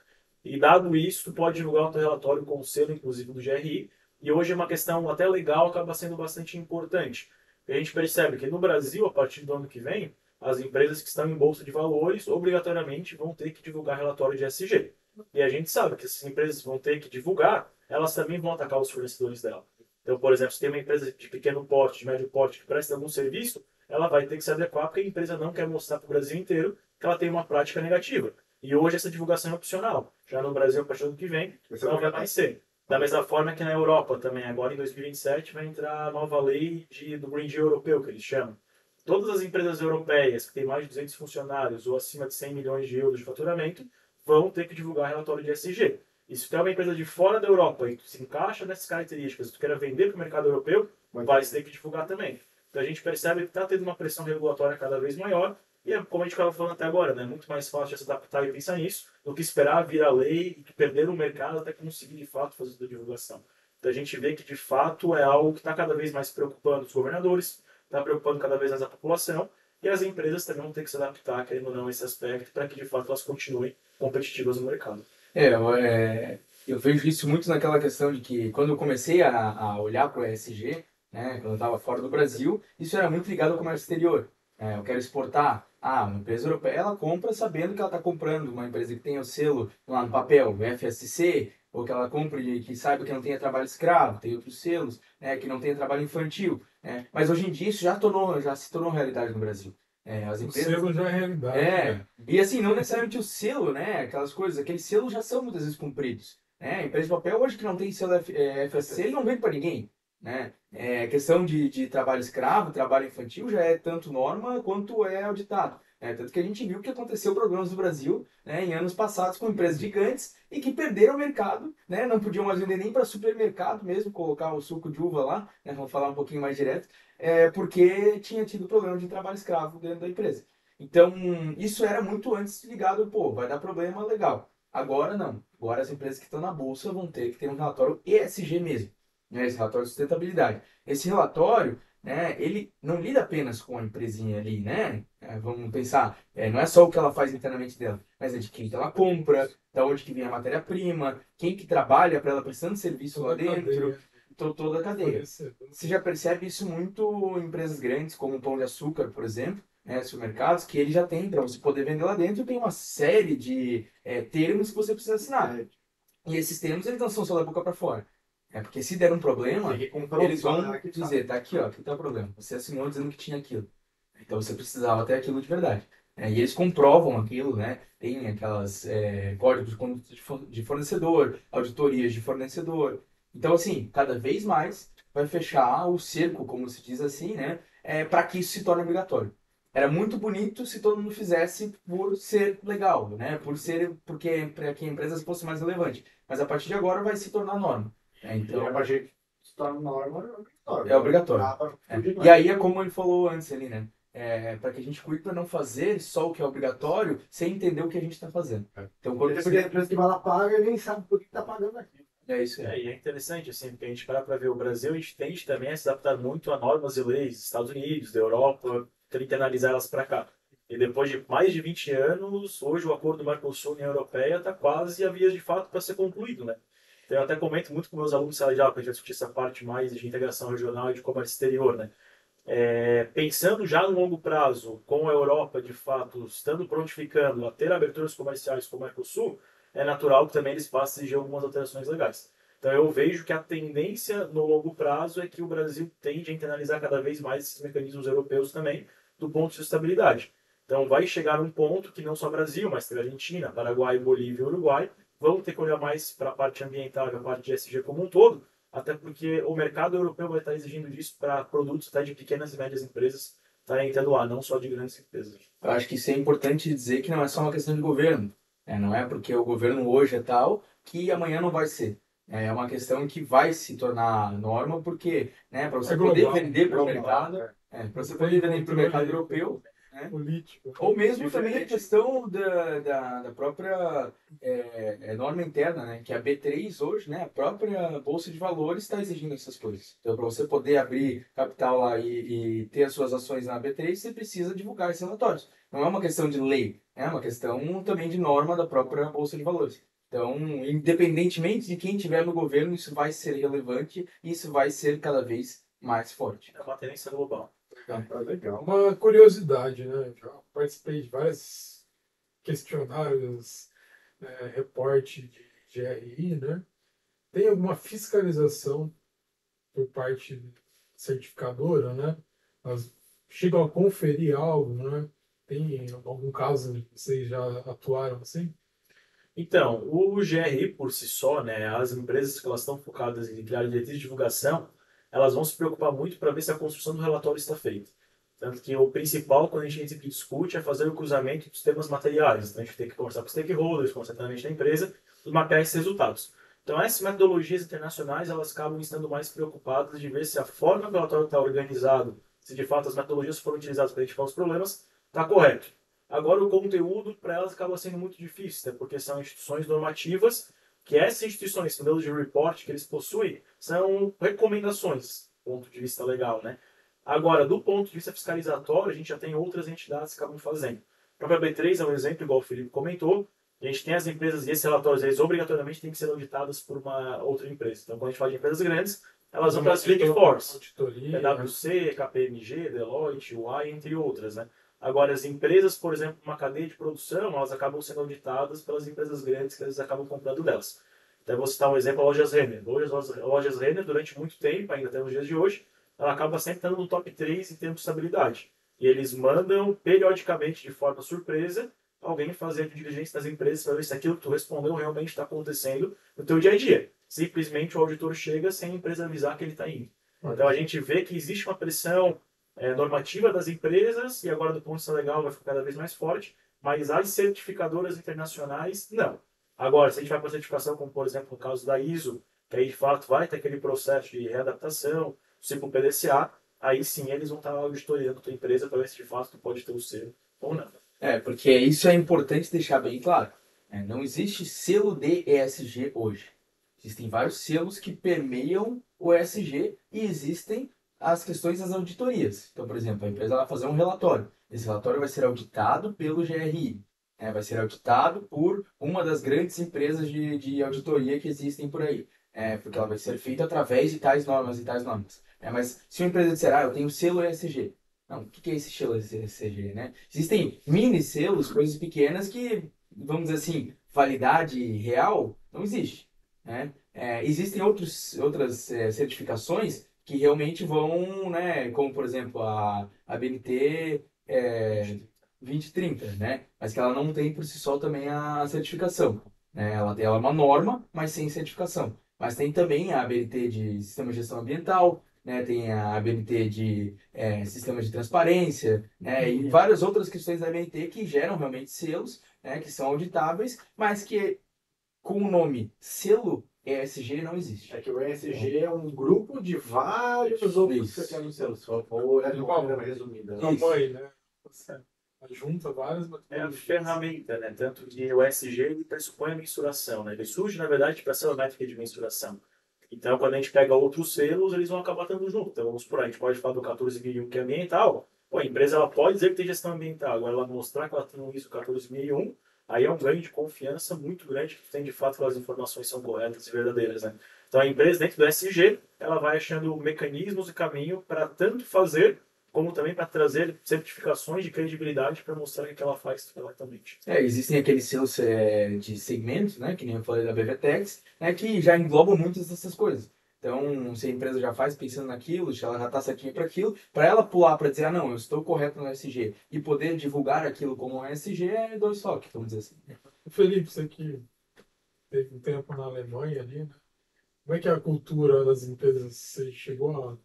E dado isso, tu pode divulgar o teu relatório com o selo, inclusive, do GRI. E hoje é uma questão até legal, acaba sendo bastante importante. A gente percebe que no Brasil, a partir do ano que vem, as empresas que estão em bolsa de valores obrigatoriamente vão ter que divulgar relatório de ESG. E a gente sabe que essas empresas vão ter que divulgar, elas também vão atacar os fornecedores dela. Então, por exemplo, se tem uma empresa de pequeno porte, de médio porte, que presta algum serviço, ela vai ter que se adequar porque a empresa não quer mostrar para o Brasil inteiro que ela tem uma prática negativa. E hoje essa divulgação é opcional. Já no Brasil, a partir do ano que vem, não vai mais ser. Da mesma forma que na Europa também, agora em 2027, vai entrar a nova lei do Green Deal europeu, que eles chamam. Todas as empresas europeias que têm mais de 200 funcionários ou acima de 100 milhões de euros de faturamento vão ter que divulgar relatório de ESG. E se tu é uma empresa de fora da Europa e tu se encaixa nessas características, se tu quer vender para o mercado europeu, vai ter que divulgar também. Então a gente percebe que está tendo uma pressão regulatória cada vez maior e é como a gente estava falando até agora, né? Muito mais fácil de se adaptar e pensar nisso do que esperar vir a lei e perder o mercado até conseguir de fato fazer essa divulgação. Então a gente vê que de fato é algo que está cada vez mais preocupando os governadores, está preocupando cada vez mais a população e as empresas também vão ter que se adaptar, querendo ou não, a esse aspecto para que de fato elas continuem competitivas no mercado. Eu vejo isso muito naquela questão de que quando eu comecei a olhar para o ESG, né, quando eu estava fora do Brasil, isso era muito ligado ao comércio exterior. Eu quero exportar. Uma empresa europeia, ela compra sabendo que ela está comprando uma empresa que tem o selo lá no papel, o FSC, ou que ela compre e que saiba que não tenha trabalho escravo, tem outros selos, né, que não tenha trabalho infantil. Mas hoje em dia isso já se tornou realidade no Brasil. As empresas... O selo já é realidade. Né? E assim, não necessariamente o selo, né? Aquelas coisas, aqueles selos já são muitas vezes cumpridos. A empresa de papel hoje que não tem selo FSC, ele não vende para ninguém. Né? Questão de trabalho escravo, trabalho infantil, já é tanto norma quanto é auditado. Tanto que a gente viu que aconteceu problemas no Brasil, né, em anos passados com empresas gigantes e que perderam o mercado, né, não podiam mais vender nem para supermercado mesmo, colocar o suco de uva lá, né, vamos falar um pouquinho mais direto, porque tinha tido problema de trabalho escravo dentro da empresa. Então, isso era muito antes ligado, vai dar problema, legal. Agora não. Agora as empresas que estão na bolsa vão ter que ter um relatório ESG mesmo, né, esse relatório de sustentabilidade. Esse relatório, né, ele não lida apenas com a empresinha ali, né? Vamos pensar, não é só o que ela faz internamente dela, mas é de quem que ela compra, da onde que vem a matéria-prima, quem que trabalha para ela prestando serviço lá dentro, toda a cadeia. Fornecedor. Você já percebe isso muito em empresas grandes, como o Pão de Açúcar, por exemplo, né, supermercados, que ele já tem, para você poder vender lá dentro, tem uma série de termos que você precisa assinar. E esses termos, eles não são só da boca para fora. É porque se der um problema, Tem que comprovar, eles vão né, que tá. dizer, tá aqui, ó, aqui tá o problema. Você assinou dizendo que tinha aquilo. Então você precisava ter aquilo de verdade. E eles comprovam aquilo, né? Tem aquelas códigos de conduta de fornecedor, auditorias de fornecedor. Então, assim, cada vez mais vai fechar o cerco, como se diz assim, né? Para que isso se torne obrigatório. Era muito bonito se todo mundo fizesse por ser legal, né? Porque para que a empresa fosse mais relevante. Mas a partir de agora vai se tornar norma. Então, a partir de se torna norma, é obrigatório. É obrigatório. Dá pra fugir E mais. aí é como ele falou antes ali, né? Para que a gente cuide para não fazer só o que é obrigatório sem entender o que a gente está fazendo. Então, quando Porque a empresa que vai lá paga e nem sabe por que está pagando aqui. é isso aí. E é interessante, assim, porque a gente para ver o Brasil, a gente tende também a se adaptar muito a normas e leis dos Estados Unidos, da Europa, tentar analisar elas para cá. E depois de mais de 20 anos, hoje o acordo do Mercosul-União Europeia está quase a vias de fato para ser concluído, né? Então eu até comento muito com meus alunos de sala de aula, para a gente discutir essa parte mais de integração regional e de comércio exterior, né? Pensando já no longo prazo, com a Europa de fato estando prontificando a ter aberturas comerciais com o Mercosul, é natural que também eles passem a exigir algumas alterações legais. Então eu vejo que a tendência no longo prazo é que o Brasil tende a internalizar cada vez mais esses mecanismos europeus também, do ponto de sustentabilidade. Então vai chegar um ponto que não só Brasil, mas também Argentina, Paraguai, Bolívia e Uruguai vão ter que olhar mais para a parte ambiental e a parte de ESG como um todo, até porque o mercado europeu vai estar exigindo disso para produtos até de pequenas e médias empresas estarem entrando lá, não só de grandes empresas. Eu acho que isso é importante dizer que não é só uma questão de governo. Não é porque o governo hoje é tal que amanhã não vai ser. É uma questão que vai se tornar norma porque, né, para você poder global, vender para o global, mercado, para você poder vender para o mercado europeu, né? Político. Ou mesmo também a Diferente. questão da própria norma interna, né? Que a B3 hoje, né? A própria Bolsa de Valores está exigindo essas coisas. Então, para você poder abrir capital lá e ter as suas ações na B3, você precisa divulgar esses relatórios. Não é uma questão de lei, é uma questão também de norma da própria Bolsa de Valores. Então, independentemente de quem tiver no governo, isso vai ser relevante e isso vai ser cada vez mais forte. É uma tendência global. Legal. Uma curiosidade, né? Já participei de vários questionários, reporte de GRI, né? Tem alguma fiscalização por parte certificadora, né? Elas chegam a conferir algo, né? Tem algum caso que vocês já atuaram assim? Então, o GRI por si só, né, as empresas que elas estão focadas em criar diretrizes de divulgação, elas vão se preocupar muito para ver se a construção do relatório está feita. Tanto que o principal, quando a gente sempre discute, é fazer o cruzamento dos temas materiais. Então, a gente tem que conversar com os stakeholders, com o da empresa, e mapear esses resultados. Então, essas metodologias internacionais, elas acabam estando mais preocupadas de ver se a forma que o relatório está organizado, se de fato as metodologias foram utilizadas para identificar os problemas, está correto. Agora, o conteúdo para elas acaba sendo muito difícil, né? Porque são instituições normativas, que essas instituições, modelos de report que eles possuem, são recomendações, do ponto de vista legal, né? Agora, do ponto de vista fiscalizatório, a gente já tem outras entidades que acabam fazendo. A própria B3 é um exemplo, igual o Felipe comentou. A gente tem as empresas, e esses relatórios, eles obrigatoriamente têm que ser auditados por uma outra empresa. Então, quando a gente fala de empresas grandes, elas vão para as Big Fours. Auditoria. PwC, KPMG, Deloitte, UI, entre outras, né? Agora, as empresas, por exemplo, uma cadeia de produção, elas acabam sendo auditadas pelas empresas grandes que eles acabam comprando delas. Então, eu vou citar um exemplo, a Lojas Renner. A Lojas Renner, durante muito tempo, ainda até nos dias de hoje, ela acaba sempre estando no top 3 em termos de estabilidade. E eles mandam, periodicamente, de forma surpresa, alguém fazer a diligência das empresas para ver se aquilo que tu respondeu realmente está acontecendo no teu dia a dia. Simplesmente o auditor chega sem a empresa avisar que ele está indo. Então a gente vê que existe uma pressão normativa das empresas, e agora do ponto de vista legal vai ficar cada vez mais forte, mas as certificadoras internacionais, não. Agora, se a gente vai para a certificação, como por exemplo no caso da ISO, que aí de fato vai ter aquele processo de readaptação, tipo PDCA, aí sim eles vão estar auditoriando a tua empresa para ver se de fato tu pode ter o selo ou não. Porque isso é importante deixar bem claro. Não existe selo de ESG hoje. Existem vários selos que permeiam o ESG e existem as questões das auditorias. Então, por exemplo, a empresa vai fazer um relatório. Esse relatório vai ser auditado pelo GRI. Vai ser auditado por uma das grandes empresas de auditoria que existem por aí. porque ela vai ser feita através de tais normas e tais normas. Mas se uma empresa disser, eu tenho selo ESG. Não, o que que é esse selo ESG, né? Existem mini selos, coisas pequenas que, vamos dizer assim, validade real não existe, né? Existem outras certificações que realmente vão, né, como por exemplo a BNT 2030, né? Mas que ela não tem por si só também a certificação, né? Ela é uma norma, mas sem certificação. Mas tem também a ABNT de Sistema de Gestão Ambiental, né? Tem a ABNT de Sistema de Transparência, né? E várias outras questões da ABNT que geram realmente selos, né? Que são auditáveis, mas que com o nome selo ESG não existe. É que o ESG é um grupo de vários outros Isso. pequenos selos. Vou olhar de uma maneira resumida. A mãe, né? Junta várias É a metodologias. ferramenta, né? Tanto que o SG ele pressupõe a mensuração, né? Ele surge, na verdade, para ser uma métrica de mensuração. Então, quando a gente pega outros selos, eles vão acabar estando junto. Então, vamos por aí, a gente pode falar do 14001, que é ambiental. Pô, a empresa ela pode dizer que tem gestão ambiental. Agora, ela mostrar que ela tem um ISO 14001, aí é um ganho de confiança muito grande que tem, de fato, que as informações são corretas e verdadeiras, né? Então, a empresa, dentro do SG, ela vai achando mecanismos e caminho para tanto fazer como também para trazer certificações de credibilidade para mostrar que ela faz corretamente. Existem aqueles selos de segmentos, né, que nem eu falei da BVTEX, né, que já englobam muitas dessas coisas. Então, se a empresa já faz pensando naquilo, se ela já está certinha para aquilo, para ela pular para dizer, não, eu estou correto no ESG, e poder divulgar aquilo como um ESG é dois toques, vamos dizer assim. Felipe, você que teve um tempo na Alemanha ali, né? Como é que é a cultura das empresas? Você chegou a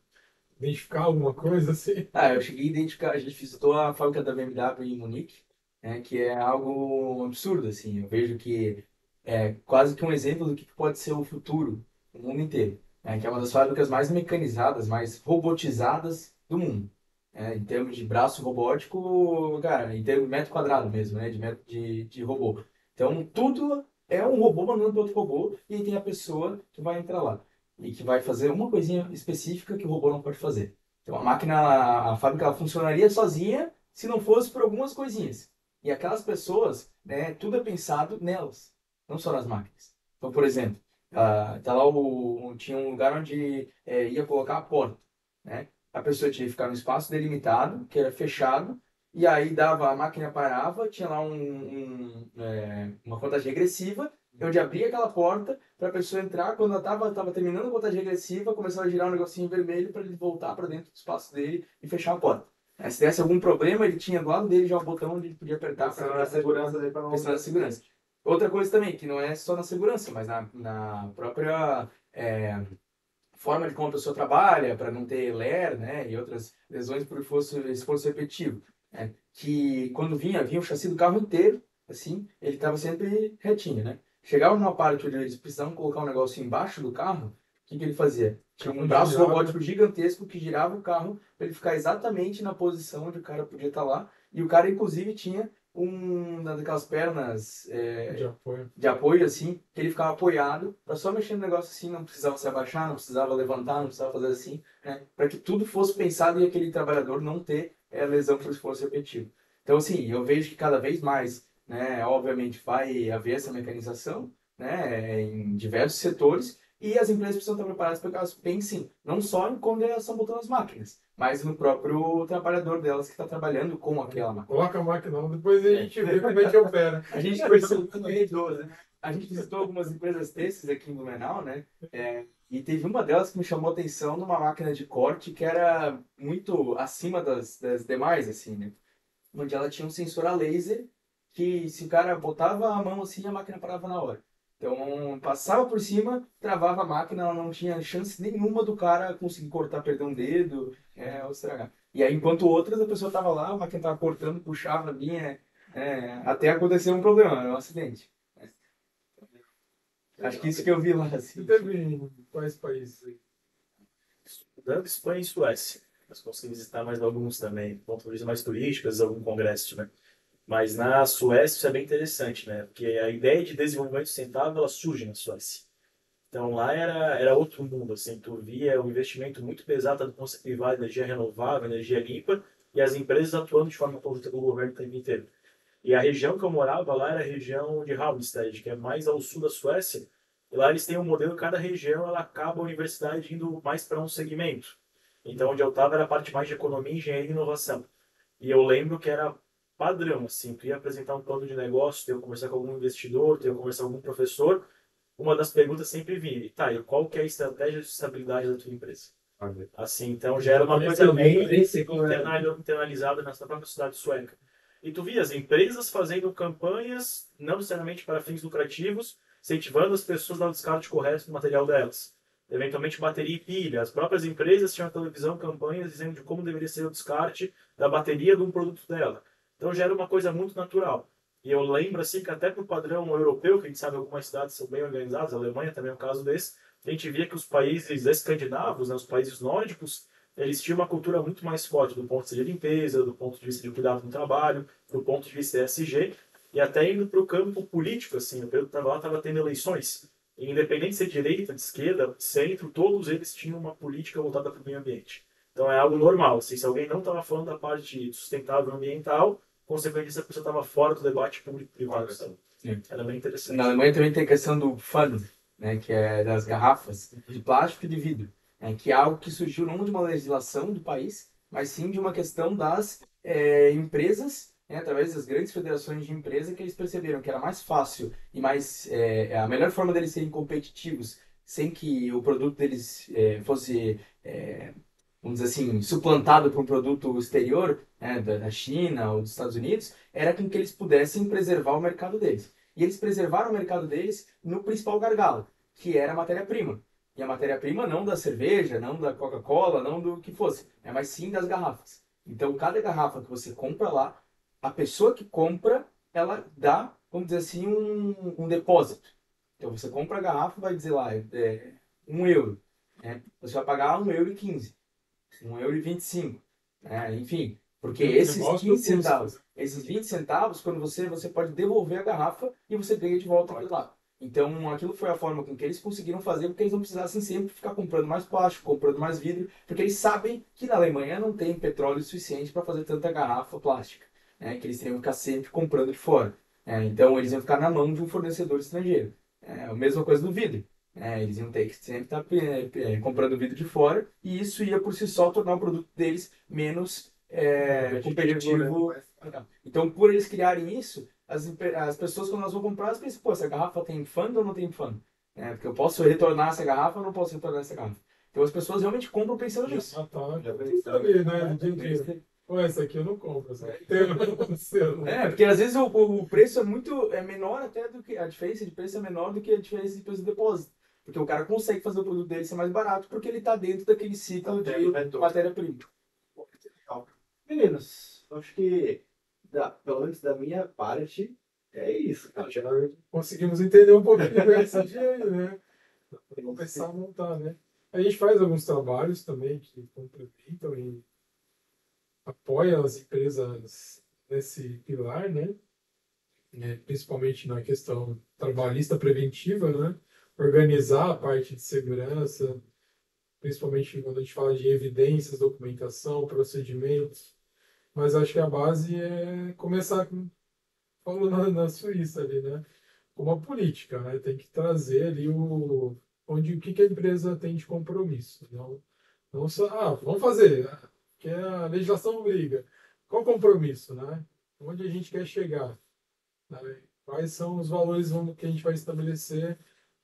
identificar alguma coisa assim? Eu cheguei a identificar, a gente visitou a fábrica da BMW em Munique, né, que é algo absurdo, assim. Eu vejo que é quase que um exemplo do que pode ser o futuro no mundo inteiro, né, que é uma das fábricas mais mecanizadas, mais robotizadas do mundo. Em termos de braço robótico, cara, em termos de metro quadrado mesmo, né, de robô. Então, tudo é um robô mandando para outro robô e aí tem a pessoa que vai entrar lá e que vai fazer uma coisinha específica que o robô não pode fazer. Então a fábrica ela funcionaria sozinha se não fosse por algumas coisinhas. E aquelas pessoas, né, tudo é pensado nelas, não só nas máquinas. Então, por exemplo, tá lá tinha um lugar onde ia colocar a porta, né? A pessoa tinha que ficar no espaço delimitado, que era fechado, e aí a máquina parava, tinha lá uma contagem regressiva, onde abria aquela porta para a pessoa entrar, quando ela tava terminando a contagem regressiva, começava a girar um negocinho vermelho para ele voltar para dentro do espaço dele e fechar a porta. Se desse algum problema, ele tinha do lado dele já o botão onde ele podia apertar Pensando na segurança dele para não... pensando na segurança. Outra coisa também, que não é só na segurança, mas na própria forma de como a pessoa trabalha, para não ter LER, né, e outras lesões por esforço repetitivo. Que quando vinha o chassi do carro inteiro, assim, ele estava sempre retinho, né? Chegava numa parte onde eles precisavam colocar um negócio embaixo do carro, o que ele fazia? Tinha um braço robótico gigantesco que girava o carro para ele ficar exatamente na posição onde o cara podia estar lá. E o cara, inclusive, tinha uma daquelas pernas de apoio, assim, que ele ficava apoiado para só mexer no negócio assim, não precisava se abaixar, não precisava levantar, não precisava fazer assim, né? Para que tudo fosse pensado e aquele trabalhador não ter lesão por esforço repetitivo. Então, assim, eu vejo que cada vez mais, né, obviamente vai haver essa mecanização, né, em diversos setores, e as empresas precisam estar preparadas para que elas pensem não só em quando elas estão botando as máquinas, mas no próprio trabalhador delas que está trabalhando com aquela máquina. Coloca a máquina lá, depois a gente vê como é que opera. A gente visitou algumas empresas têxteis aqui em Blumenau, né? E teve uma delas que me chamou a atenção numa máquina de corte que era muito acima das demais, assim, né? Onde ela tinha um sensor a laser que se o cara botava a mão assim, a máquina parava na hora. Então, passava por cima, travava a máquina, ela não tinha chance nenhuma do cara conseguir cortar, perder um dedo, ou estragar. E aí, enquanto outras, a pessoa estava lá, a máquina estava cortando, puxava, vinha, até acontecer um problema, um acidente. Acho que isso que eu vi lá, assim. Você teve em quais países aí? Estudando Espanha e Suécia. Nós conseguimos visitar mais alguns também, pontos de vista mais turísticos, algum congresso, né? Mas na Suécia isso é bem interessante, né? Porque a ideia de desenvolvimento sustentável ela surge na Suécia. Então lá era outro mundo, assim, tu via um investimento muito pesado do conceito privado, energia renovável, energia limpa, e as empresas atuando de forma conjunta com o governo o tempo inteiro. E a região que eu morava lá era a região de Halmstad, que é mais ao sul da Suécia, E lá eles têm um modelo, cada região ela acaba a universidade indo mais para um segmento. Então, onde eu estava era a parte mais de economia, engenharia e inovação. E eu lembro que era padrão, assim, tu ia apresentar um plano de negócio, tu ia conversar com algum investidor, tu ia conversar com algum professor, uma das perguntas sempre vinha, tá, e qual que é a estratégia de estabilidade da tua empresa? Assim, então já era uma coisa bem internalizada na própria sociedade sueca. E tu via as empresas fazendo campanhas, não necessariamente para fins lucrativos, incentivando as pessoas a dar o descarte correto do material delas. Eventualmente bateria e pilha. As próprias empresas tinham na televisão campanhas dizendo de como deveria ser o descarte da bateria de um produto dela. Então já era uma coisa muito natural. E eu lembro assim que até para o padrão europeu, que a gente sabe que algumas cidades são bem organizadas, a Alemanha também é um caso desse, a gente via que os países escandinavos, né, os países nórdicos, eles tinham uma cultura muito mais forte do ponto de vista de limpeza, do ponto de vista de cuidado no trabalho, do ponto de vista ESG, e até indo para o campo político, assim, o período que estava lá estava tendo eleições, e independente de ser direita, de esquerda, de centro, todos eles tinham uma política voltada para o meio ambiente. Então é algo normal, assim, se alguém não estava falando da parte sustentável ambiental, consequentemente essa pessoa estava fora do debate público-privado. Era bem interessante. Na Alemanha também tem a questão do Pfand, né, que é das garrafas de plástico e de vidro, né, que é algo que surgiu não de uma legislação do país, mas sim de uma questão das empresas, né, através das grandes federações de empresa, que eles perceberam que era mais fácil e mais a melhor forma deles serem competitivos sem que o produto deles fosse vamos dizer assim, suplantado por um produto exterior, né, da China ou dos Estados Unidos, era com que eles pudessem preservar o mercado deles. E eles preservaram o mercado deles no principal gargalo, que era a matéria-prima. E a matéria-prima não da cerveja, não da Coca-Cola, não do que fosse, mas sim das garrafas. Então, cada garrafa que você compra lá, a pessoa que compra, ela dá, vamos dizer assim, um depósito. Então, você compra a garrafa, vai dizer lá, 1 euro. Né? Você vai pagar 1,15 € 1,25 € né? Enfim, porque esses 15 centavos, esses 20 centavos, quando você pode devolver a garrafa e você ganha de volta aquilo lá. Então, aquilo foi a forma com que eles conseguiram fazer, porque eles não precisassem sempre ficar comprando mais plástico, comprando mais vidro, porque eles sabem que na Alemanha não tem petróleo suficiente para fazer tanta garrafa plástica, né? Que eles teriam que ficar sempre comprando de fora. Então, eles iam ficar na mão de um fornecedor estrangeiro. A mesma coisa do vidro. Eles iam ter que sempre estar comprando vidro de fora e isso ia por si só tornar o produto deles menos competitivo. Então, por eles criarem isso, as pessoas quando elas vão comprar, elas pensam, pô, essa garrafa tem fundo ou não tem fundo? Porque eu posso retornar essa garrafa ou não posso retornar essa garrafa? Então, as pessoas realmente compram pensando nisso. Ah, tá. Já tem que saber, né? Pô, essa aqui eu não compro, essa aqui tem no seu. Porque às vezes o preço é menor até do que a diferença de preço é menor do que a diferença de preço do depósito. Porque o cara consegue fazer o produto dele ser mais barato porque ele está dentro daquele ciclo de matéria-prima. Meninos, acho que, pelo menos da minha parte, é isso, cara. Já conseguimos entender um pouquinho do ESG aí, né? Vamos começar a montar, né? A gente faz alguns trabalhos também que complementam e apoiam as empresas nesse pilar, né? Principalmente na questão trabalhista preventiva, né? Organizar a parte de segurança, principalmente quando a gente fala de evidências, documentação, procedimentos. Mas acho que a base é começar, falando na Suíça ali, né? Com uma política, né? Tem que trazer ali o que a empresa tem de compromisso. Não só, vamos fazer, que a legislação obriga. Qual o compromisso, né? Onde a gente quer chegar? Né? Quais são os valores que a gente vai estabelecer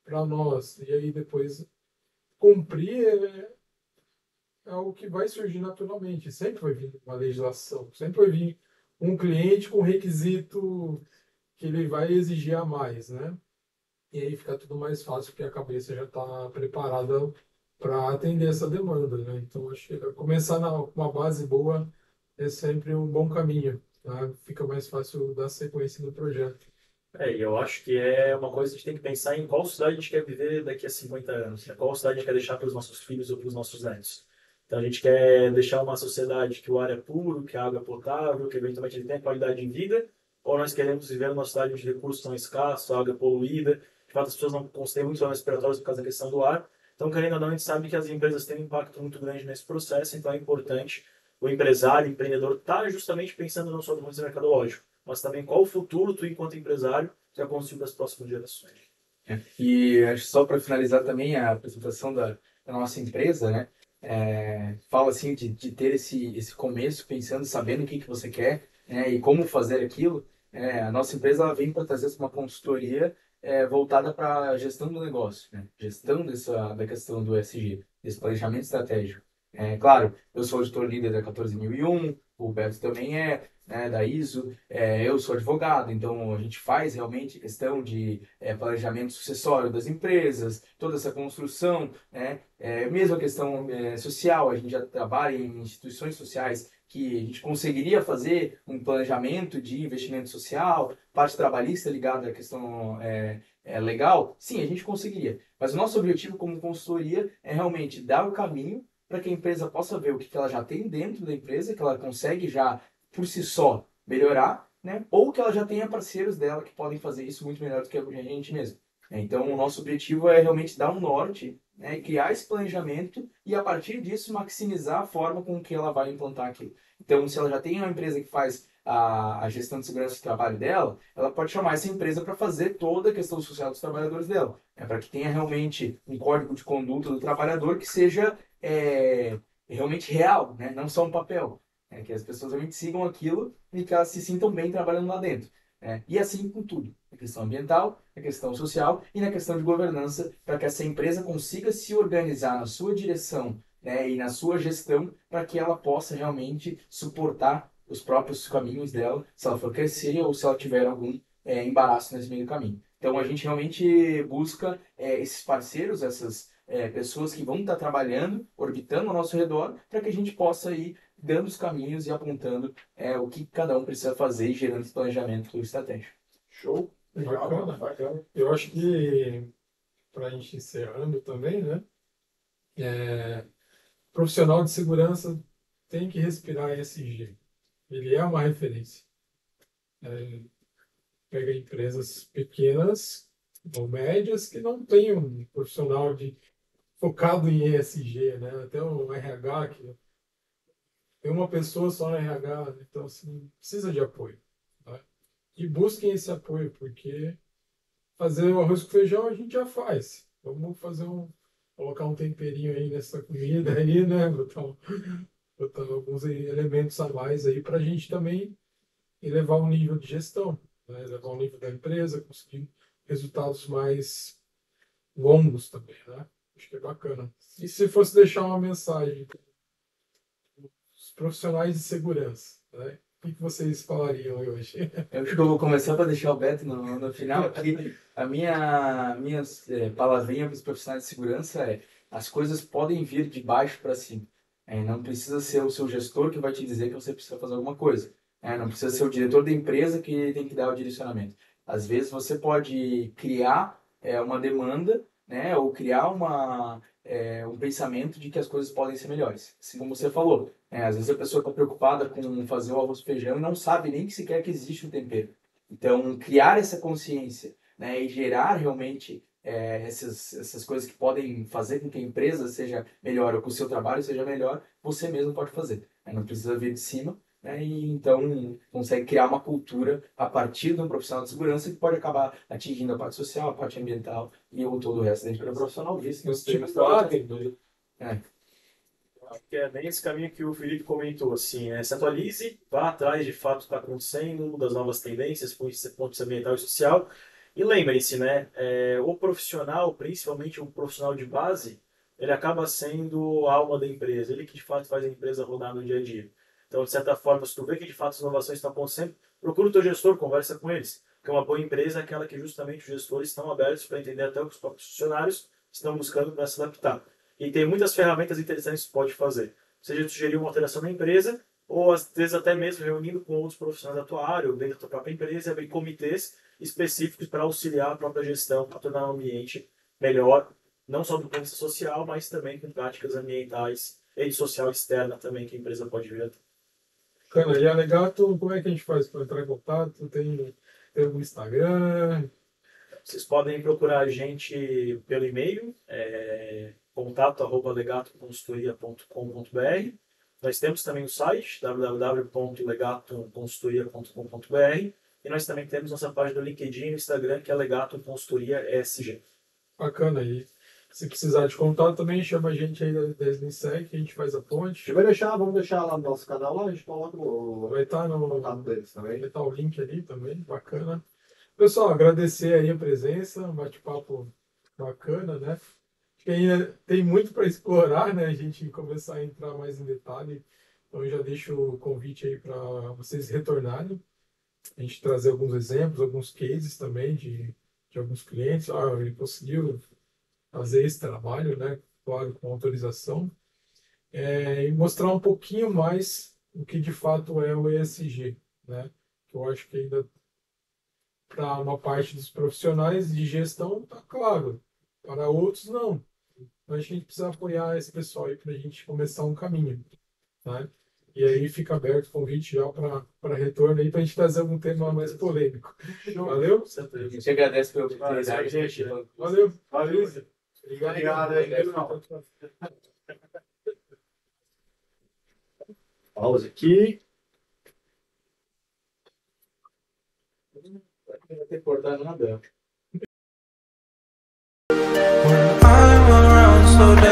para nós? E aí depois cumprir é algo que vai surgir naturalmente. Sempre vai vir uma legislação, sempre vai vir um cliente com requisito que ele vai exigir a mais, né? E aí fica tudo mais fácil porque a cabeça já está preparada para atender essa demanda, né? Então acho que começar com uma base boa é sempre um bom caminho, tá? Fica mais fácil dar sequência no projeto. E eu acho que é uma coisa que a gente tem que pensar em qual cidade a gente quer viver daqui a 50 anos, né? Qual cidade a gente quer deixar para os nossos filhos ou para os nossos netos. Então a gente quer deixar uma sociedade que o ar é puro, que a água é potável, que eventualmente ele tenha qualidade de vida, ou nós queremos viver numa cidade onde recursos são escassos, a água é poluída, de fato as pessoas não têm muitos problemas respiratórios por causa da questão do ar. Então, querendo ou não, a gente sabe que as empresas têm um impacto muito grande nesse processo, então é importante o empresário, o empreendedor, estar justamente pensando não só do ponto de vista mercadológico, mas também qual o futuro tu, enquanto empresário, quer construir para as próximas gerações. E acho só para finalizar também a apresentação da nossa empresa, né? Fala assim de ter esse começo pensando, sabendo o que você quer, né? E como fazer aquilo. A nossa empresa ela vem para trazer uma consultoria voltada para a gestão do negócio, né? Gestão da questão do ESG, desse planejamento estratégico. Claro, eu sou auditor líder da 14001, o Beto também né, da ISO, eu sou advogado, então a gente faz realmente questão de planejamento sucessório das empresas, toda essa construção, né? Mesmo a questão social, a gente já trabalha em instituições sociais que a gente conseguiria fazer um planejamento de investimento social, parte trabalhista ligada à questão legal, sim, a gente conseguiria. Mas o nosso objetivo como consultoria é realmente dar o caminho para que a empresa possa ver o que ela já tem dentro da empresa, que ela consegue já por si só melhorar, né? Ou que ela já tenha parceiros dela que podem fazer isso muito melhor do que a gente mesmo. Então, o nosso objetivo é realmente dar um norte, né? E criar esse planejamento e, a partir disso, maximizar a forma com que ela vai implantar aquilo. Então, se ela já tem uma empresa que faz a gestão de segurança do trabalho dela, ela pode chamar essa empresa para fazer toda a questão social dos trabalhadores dela. Para que tenha realmente um código de conduta do trabalhador que seja realmente real, né? Não só um papel. Que as pessoas realmente sigam aquilo e que elas se sintam bem trabalhando lá dentro. E assim com tudo. Na questão ambiental, na questão social e na questão de governança, para que essa empresa consiga se organizar na sua direção, né, e na sua gestão, para que ela possa realmente suportar os próprios caminhos dela, se ela for crescer ou se ela tiver algum embaraço nesse meio do caminho. Então a gente realmente busca esses parceiros, essas pessoas que vão estar trabalhando, orbitando ao nosso redor, para que a gente possa ir dando os caminhos e apontando o que cada um precisa fazer e gerando esse planejamento estratégico. Show. Legal, Bacana. bacana. Eu acho que, para a gente encerrando também, né? Profissional de segurança tem que respirar ESG. Ele é uma referência. Pega empresas pequenas ou médias que não têm um profissional focado em ESG, né? Até o RH, que tem uma pessoa só no RH, então assim, precisa de apoio. Tá? E busquem esse apoio, porque fazer o arroz com feijão a gente já faz. Vamos colocar um temperinho aí nessa comida aí, né? Botar alguns elementos a mais aí para a gente também elevar o nível de gestão, né? Elevar o nível da empresa, conseguir resultados mais longos também, né? Acho que é bacana. E se fosse deixar uma mensagem para os profissionais de segurança, né? O que vocês falariam hoje? Eu acho que eu vou começar para deixar o Beto no final aqui. A minha palavrinha para os profissionais de segurança é: as coisas podem vir de baixo para cima. Não precisa ser o seu gestor que vai te dizer que você precisa fazer alguma coisa. Não precisa ser o diretor da empresa que tem que dar o direcionamento. Às vezes você pode criar uma demanda, né, ou criar um pensamento de que as coisas podem ser melhores. Assim como você falou. Às vezes a pessoa está preocupada com fazer o arroz e feijão e não sabe nem que sequer que existe um tempero. Então, criar essa consciência, né, e gerar realmente essas coisas que podem fazer com que a empresa seja melhor ou que o seu trabalho seja melhor, você mesmo pode fazer. Não precisa vir de cima, né, e então consegue criar uma cultura a partir de um profissional de segurança que pode acabar atingindo a parte social, a parte ambiental e todo o resto da empresa. Profissional visto, Os tem tipos uma É. Acho que é bem esse caminho que o Felipe comentou, assim, se atualize, vá atrás de fato do que está acontecendo, das novas tendências, ponto de vista ambiental e social, e lembre-se, né, o profissional, principalmente o profissional de base, ele acaba sendo a alma da empresa, ele que de fato faz a empresa rodar no dia a dia. Então, de certa forma, se tu vê que de fato as inovações estão acontecendo, procura o teu gestor, conversa com eles, porque uma boa empresa é aquela que justamente os gestores estão abertos para entender até o que os próprios funcionários estão buscando para se adaptar. E tem muitas ferramentas interessantes que você pode fazer. Seja sugerir uma alteração na empresa, ou às vezes até mesmo reunindo com outros profissionais da tua área, ou dentro da tua própria empresa, e abrir comitês específicos para auxiliar a própria gestão, para tornar o ambiente melhor, não só do ponto de vista social, mas também com práticas ambientais e social externa também que a empresa pode ver. Bacana. E a Legato, como é que a gente faz para entrar em contato? Tem um Instagram? Vocês podem procurar a gente pelo e-mail, contato@legatoconsultoria.com.br. Nós temos também o site www.legatoconsultoria.com.br. E nós também temos nossa página do LinkedIn e no Instagram, que é Legato Consultoria ESG. Bacana aí. Se precisar de contato também, chama a gente aí da SNSEC, que a gente faz a A ponte. gente vai vamos deixar lá no nosso canal, lá a gente coloca o Vai estar contato deles também. vai estar o link ali também, bacana. Pessoal, agradecer aí a presença, um bate-papo bacana, né? Acho que ainda tem muito para explorar, né? A gente começar a entrar mais em detalhe. Então, eu já deixo o convite aí para vocês retornarem. A gente trazer alguns exemplos, alguns cases também de alguns clientes. Ah, ele conseguiu fazer esse trabalho, né? Claro, com autorização. E mostrar um pouquinho mais o que de fato é o ESG, né? Que eu acho que ainda para uma parte dos profissionais de gestão está claro, para outros não. Então a gente precisa apoiar esse pessoal aí para a gente começar um caminho, né? E aí fica aberto o convite já para retorno aí para a gente trazer algum tema mais polêmico. Valeu? A gente agradece pela oportunidade. gente. Valeu. Valeu. Obrigado. Obrigado. Pausa aqui. Não vai ter que cortar nada. I'm around so